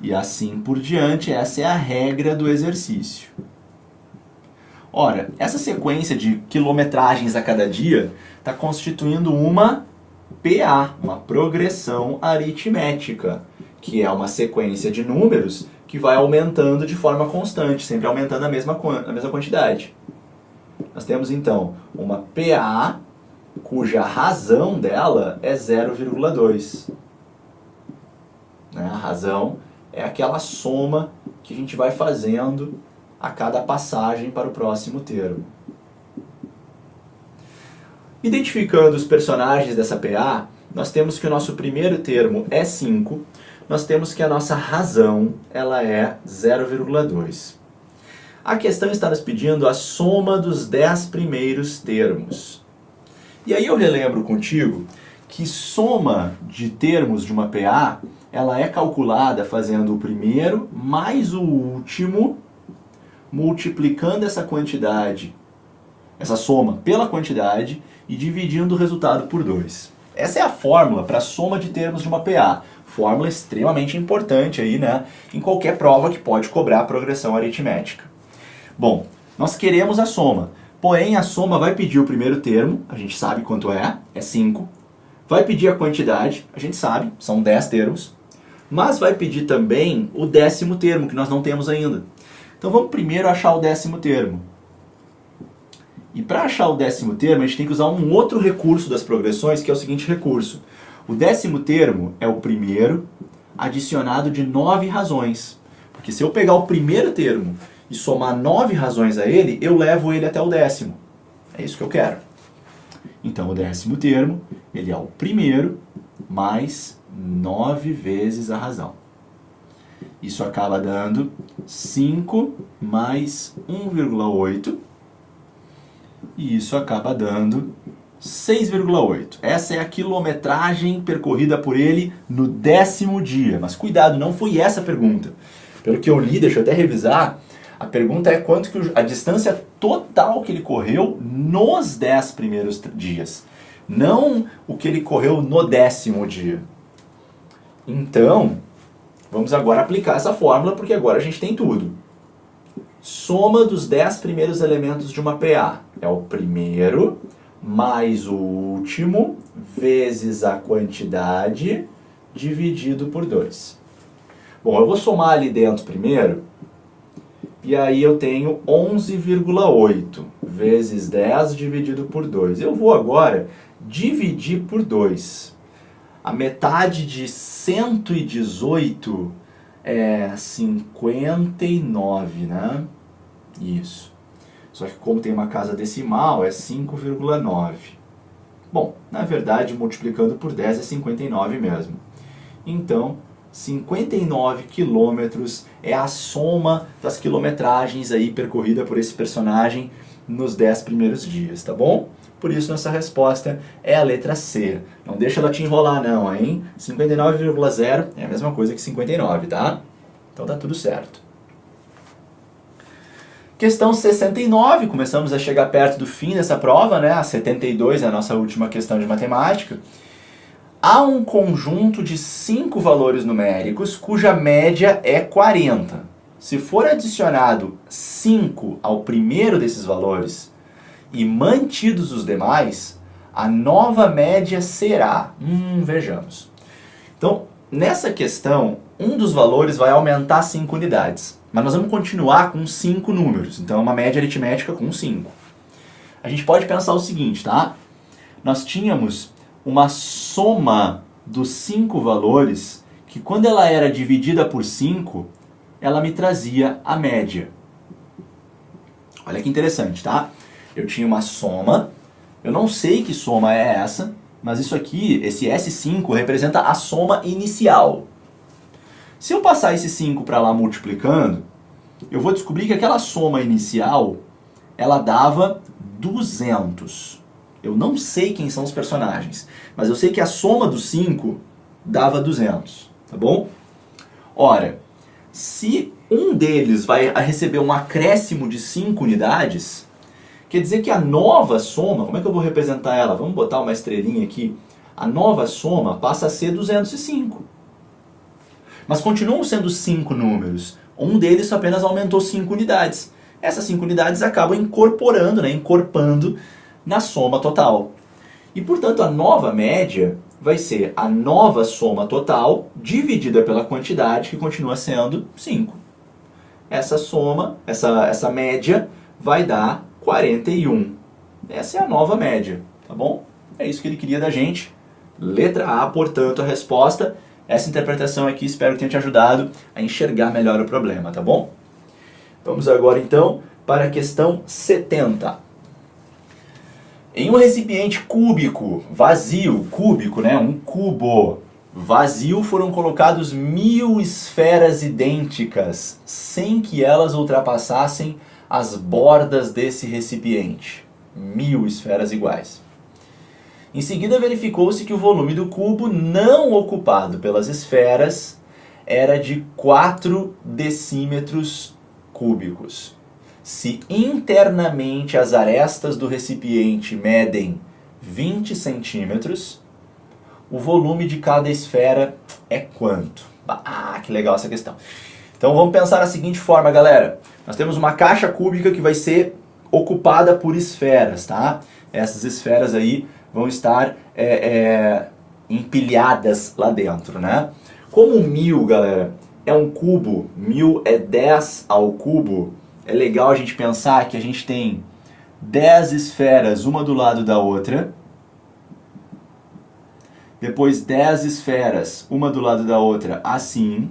E assim por diante, essa é a regra do exercício. Ora, essa sequência de quilometragens a cada dia está constituindo uma PA, uma progressão aritmética, que é uma sequência de números que vai aumentando de forma constante, sempre aumentando a mesma quantidade. Nós temos então uma PA cuja razão dela é 0,2. A razão é aquela soma que a gente vai fazendo a cada passagem para o próximo termo. Identificando os personagens dessa PA, nós temos que o nosso primeiro termo é 5, nós temos que a nossa razão ela é 0,2. A questão está nos pedindo a soma dos 10 primeiros termos. E aí eu relembro contigo que soma de termos de uma PA, ela é calculada fazendo o primeiro mais o último, multiplicando essa quantidade, essa soma pela quantidade e dividindo o resultado por 2. Essa é a fórmula para a soma de termos de uma PA. Fórmula extremamente importante aí, né, em qualquer prova que pode cobrar a progressão aritmética. Bom, nós queremos a soma, porém a soma vai pedir o primeiro termo, a gente sabe quanto é 5. Vai pedir a quantidade, a gente sabe, são 10 termos. Mas vai pedir também o 10º termo, que nós não temos ainda. Então vamos primeiro achar o 10º termo. E para achar o 10º termo, a gente tem que usar um outro recurso das progressões, que é o seguinte recurso. O 10º termo é o primeiro adicionado de 9 razões. Porque se eu pegar o primeiro termo e somar 9 razões a ele, eu levo ele até o 10º. É isso que eu quero. Então o 10º termo, ele é o primeiro mais 9 vezes a razão. Isso acaba dando 5 mais 1,8. E isso acaba dando 6,8. Essa é a quilometragem percorrida por ele no 10º dia. Mas cuidado, não foi essa a pergunta. Pelo que eu li, deixa eu até revisar, a pergunta é quanto que a distância total que ele correu nos 10 primeiros dias. Não o que ele correu no 10º dia. Então, vamos agora aplicar essa fórmula, porque agora a gente tem tudo. Soma dos 10 primeiros elementos de uma PA. É o primeiro mais o último vezes a quantidade dividido por 2. Bom, eu vou somar ali dentro primeiro. E aí eu tenho 11,8 vezes 10 dividido por 2. Eu vou agora dividir por 2. A metade de 118 é 59, né? Isso. Só que como tem uma casa decimal, é 5,9. Bom, na verdade, multiplicando por 10 é 59 mesmo. Então, 59 quilômetros é a soma das quilometragens aí percorrida por esse personagem nos 10 primeiros dias, tá bom? Por isso nossa resposta é a letra C. Não deixa ela te enrolar não, hein? 59,0 é a mesma coisa que 59, tá? Então tá tudo certo. Questão 69, começamos a chegar perto do fim dessa prova, né? A 72 é a nossa última questão de matemática. Há um conjunto de 5 valores numéricos cuja média é 40. Se for adicionado 5 ao primeiro desses valores e mantidos os demais, a nova média será... vejamos. Então, nessa questão, um dos valores vai aumentar 5 unidades. Mas nós vamos continuar com 5 números. Então, é uma média aritmética com 5. A gente pode pensar o seguinte, tá? Nós tínhamos uma soma dos 5 valores que, quando ela era dividida por 5, ela me trazia a média. Olha que interessante, tá? Eu tinha uma soma, eu não sei que soma é essa, mas isso aqui, esse S5, representa a soma inicial. Se eu passar esse 5 para lá multiplicando, eu vou descobrir que aquela soma inicial, ela dava 200. Eu não sei quem são os personagens, mas eu sei que a soma dos 5 dava 200, tá bom? Ora, se um deles vai receber um acréscimo de 5 unidades, quer dizer que a nova soma, como é que eu vou representar ela? Vamos botar uma estrelinha aqui. A nova soma passa a ser 205. Mas continuam sendo 5 números. Um deles apenas aumentou 5 unidades. Essas 5 unidades acabam incorporando, encorpando na soma total. E, portanto, a nova média vai ser a nova soma total dividida pela quantidade, que continua sendo 5. Essa soma, essa média, vai dar 41. Essa é a nova média, tá bom? É isso que ele queria da gente. Letra A, portanto, a resposta. Essa interpretação aqui espero que tenha te ajudado a enxergar melhor o problema, tá bom? Vamos agora, então, para a questão 70. Em um recipiente cúbico, vazio, cúbico, um cubo vazio, foram colocados 1000 esferas idênticas, sem que elas ultrapassassem as bordas desse recipiente. 1000 esferas iguais. Em seguida, verificou-se que o volume do cubo não ocupado pelas esferas era de 4 decímetros cúbicos. Se internamente as arestas do recipiente medem 20 centímetros, o volume de cada esfera é quanto? Ah, que legal essa questão. Então vamos pensar da seguinte forma, galera. Nós temos uma caixa cúbica que vai ser ocupada por esferas, tá? Essas esferas aí vão estar empilhadas lá dentro, né? Como 1000, galera, é um cubo, 1000 é 10 ao cubo, é legal a gente pensar que a gente tem 10 esferas, uma do lado da outra, depois 10 esferas, uma do lado da outra, assim,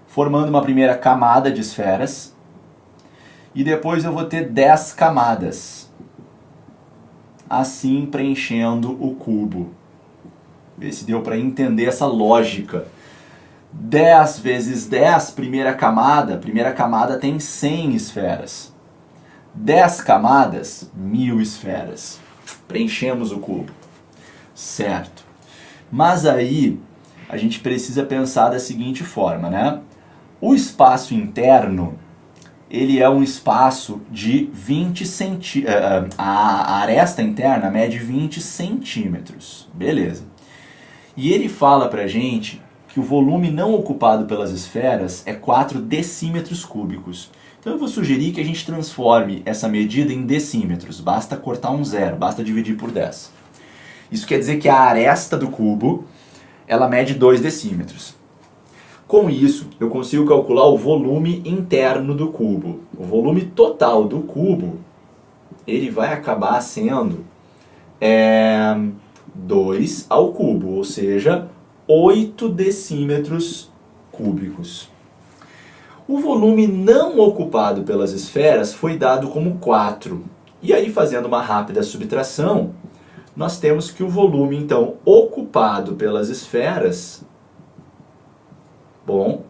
formando uma primeira camada de esferas, e depois eu vou ter 10 camadas, assim preenchendo o cubo. Vê se deu para entender essa lógica. 10 vezes 10, primeira camada tem 100 esferas. 10 camadas, 1000 esferas. Preenchemos o cubo. Certo. Mas aí, a gente precisa pensar da seguinte forma, né? O espaço interno, ele é um espaço de 20 centímetros. A aresta interna mede 20 centímetros. Beleza. E ele fala pra gente que o volume não ocupado pelas esferas é 4 decímetros cúbicos. Então eu vou sugerir que a gente transforme essa medida em decímetros. Basta cortar um zero, basta dividir por 10. Isso quer dizer que a aresta do cubo, ela mede 2 decímetros. Com isso, eu consigo calcular o volume interno do cubo. O volume total do cubo, ele vai acabar sendo 2 ao cubo, ou seja, 8 decímetros cúbicos. O volume não ocupado pelas esferas foi dado como 4. E aí, fazendo uma rápida subtração, nós temos que o volume, então, ocupado pelas esferas, bom,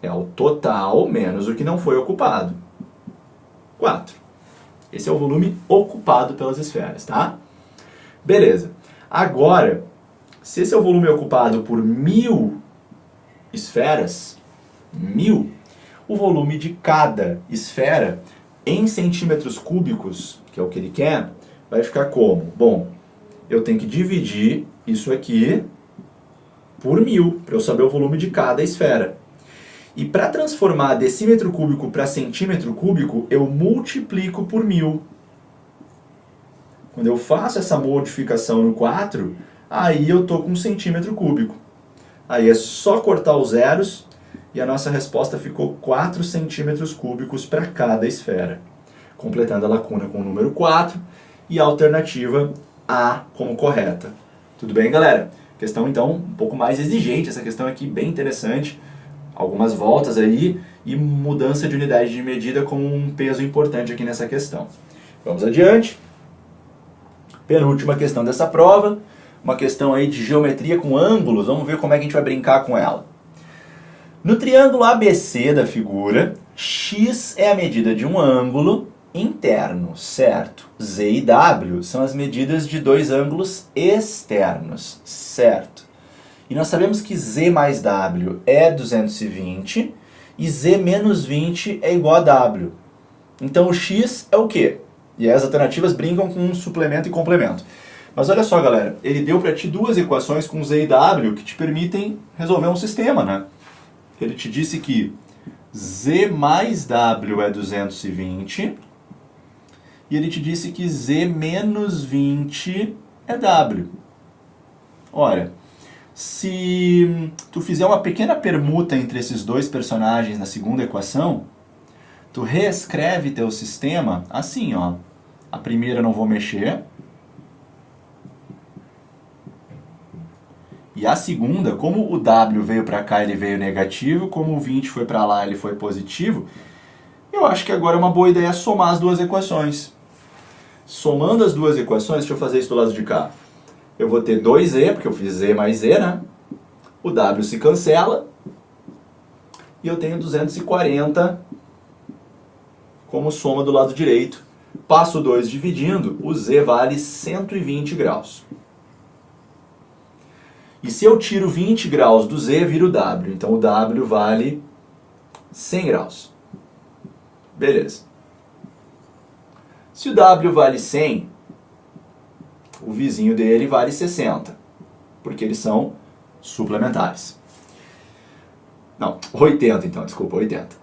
é o total menos o que não foi ocupado. 4. Esse é o volume ocupado pelas esferas, tá? Beleza. Agora, se esse é o volume ocupado por 1000 esferas, 1000, o volume de cada esfera em centímetros cúbicos, que é o que ele quer, vai ficar como? Bom, eu tenho que dividir isso aqui por 1000, para eu saber o volume de cada esfera. E para transformar decímetro cúbico para centímetro cúbico, eu multiplico por 1000. Quando eu faço essa modificação no 4, aí eu estou com um centímetro cúbico. Aí é só cortar os zeros e a nossa resposta ficou 4 centímetros cúbicos para cada esfera. Completando a lacuna com o número 4 e a alternativa A como correta. Tudo bem, galera? Questão, então, um pouco mais exigente. Essa questão aqui bem interessante. Algumas voltas aí e mudança de unidade de medida como um peso importante aqui nessa questão. Vamos adiante. Penúltima questão dessa prova. Uma questão aí de geometria com ângulos. Vamos ver como é que a gente vai brincar com ela. No triângulo ABC da figura, x é a medida de um ângulo interno, certo? Z e W são as medidas de dois ângulos externos, certo? E nós sabemos que Z mais W é 220 e Z menos 20 é igual a W. Então o X é o quê? E as alternativas brincam com um suplemento e complemento. Mas olha só, galera, ele deu para ti duas equações com Z e W que te permitem resolver um sistema, né? Ele te disse que Z mais W é 220 e ele te disse que Z menos 20 é W. Ora, se tu fizer uma pequena permuta entre esses dois personagens na segunda equação, tu reescreve teu sistema assim, ó. A primeira eu não vou mexer. E a segunda, como o W veio para cá, ele veio negativo, como o 20 foi para lá, ele foi positivo, eu acho que agora é uma boa ideia somar as duas equações. Somando as duas equações, deixa eu fazer isso do lado de cá. Eu vou ter 2Z, porque eu fiz Z mais Z, né? O W se cancela. E eu tenho 240 como soma do lado direito. Passo 2 dividindo, o Z vale 120 graus. E se eu tiro 20 graus do Z, vira o W. Então o W vale 100 graus. Beleza. Se o W vale 100, o vizinho dele vale 60. Porque eles são suplementares. Não, 80 então, desculpa, 80.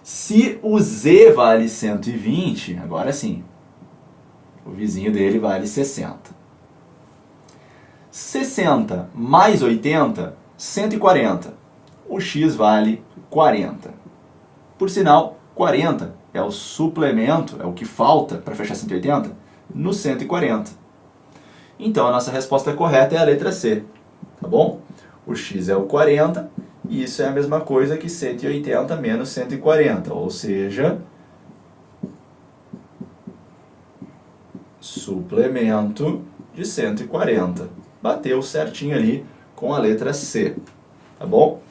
Se o Z vale 120, agora sim, o vizinho dele vale 60. 60 mais 80, 140. O X vale 40. Por sinal, 40 é o suplemento, é o que falta para fechar 180, no 140. Então a nossa resposta correta é a letra C, tá bom? O X é o 40, e isso é a mesma coisa que 180 menos 140, ou seja, suplemento de 140. Bateu certinho ali com a letra C, tá bom?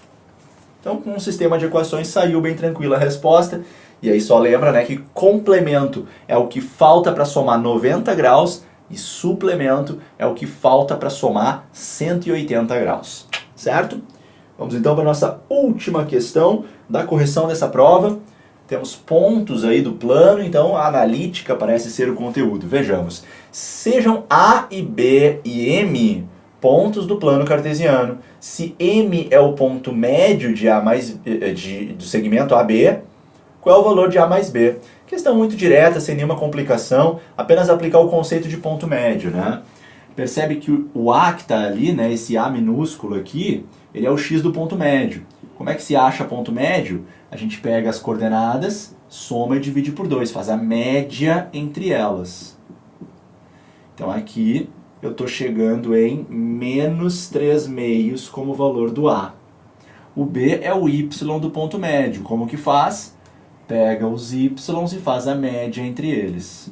Então, com um sistema de equações saiu bem tranquila a resposta. E aí só lembra, né, que complemento é o que falta para somar 90 graus e suplemento é o que falta para somar 180 graus, certo? Vamos então para a nossa última questão da correção dessa prova. Temos pontos aí do plano, então a analítica parece ser o conteúdo. Vejamos. Sejam A e B e M pontos do plano cartesiano. Se M é o ponto médio de A mais, do segmento AB, qual é o valor de A mais B? Questão muito direta, sem nenhuma complicação, apenas aplicar o conceito de ponto médio, né? Percebe que o A que está ali, né, esse A minúsculo aqui, ele é o X do ponto médio. Como é que se acha ponto médio? A gente pega as coordenadas, soma e divide por 2, faz a média entre elas. Então aqui eu estou chegando em menos 3 meios como valor do A. O B é o Y do ponto médio. Como que faz? Pega os Y e faz a média entre eles.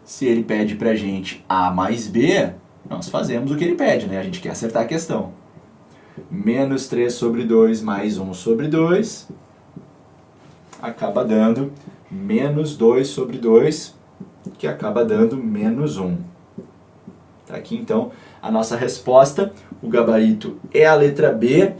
Se ele pede pra gente A mais B, nós fazemos o que ele pede, né? A gente quer acertar a questão. Menos 3 sobre 2 mais 1 sobre 2 acaba dando menos 2 sobre 2, que acaba dando menos 1. Tá aqui então a nossa resposta. O gabarito é a letra B.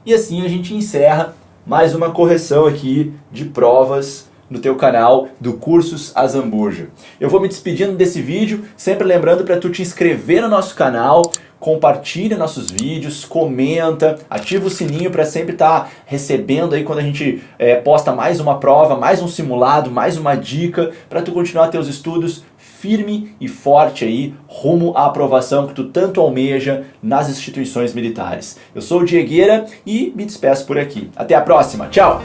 E assim a gente encerra mais uma correção aqui de provas no teu canal do Cursos Azambuja. Eu vou me despedindo desse vídeo, sempre lembrando para tu te inscrever no nosso canal, compartilha nossos vídeos, comenta, ativa o sininho para sempre estar recebendo aí quando a gente posta mais uma prova, mais um simulado, mais uma dica, para tu continuar teus estudos firme e forte aí, rumo à aprovação que tu tanto almeja nas instituições militares. Eu sou o Diegueira e me despeço por aqui. Até a próxima, tchau!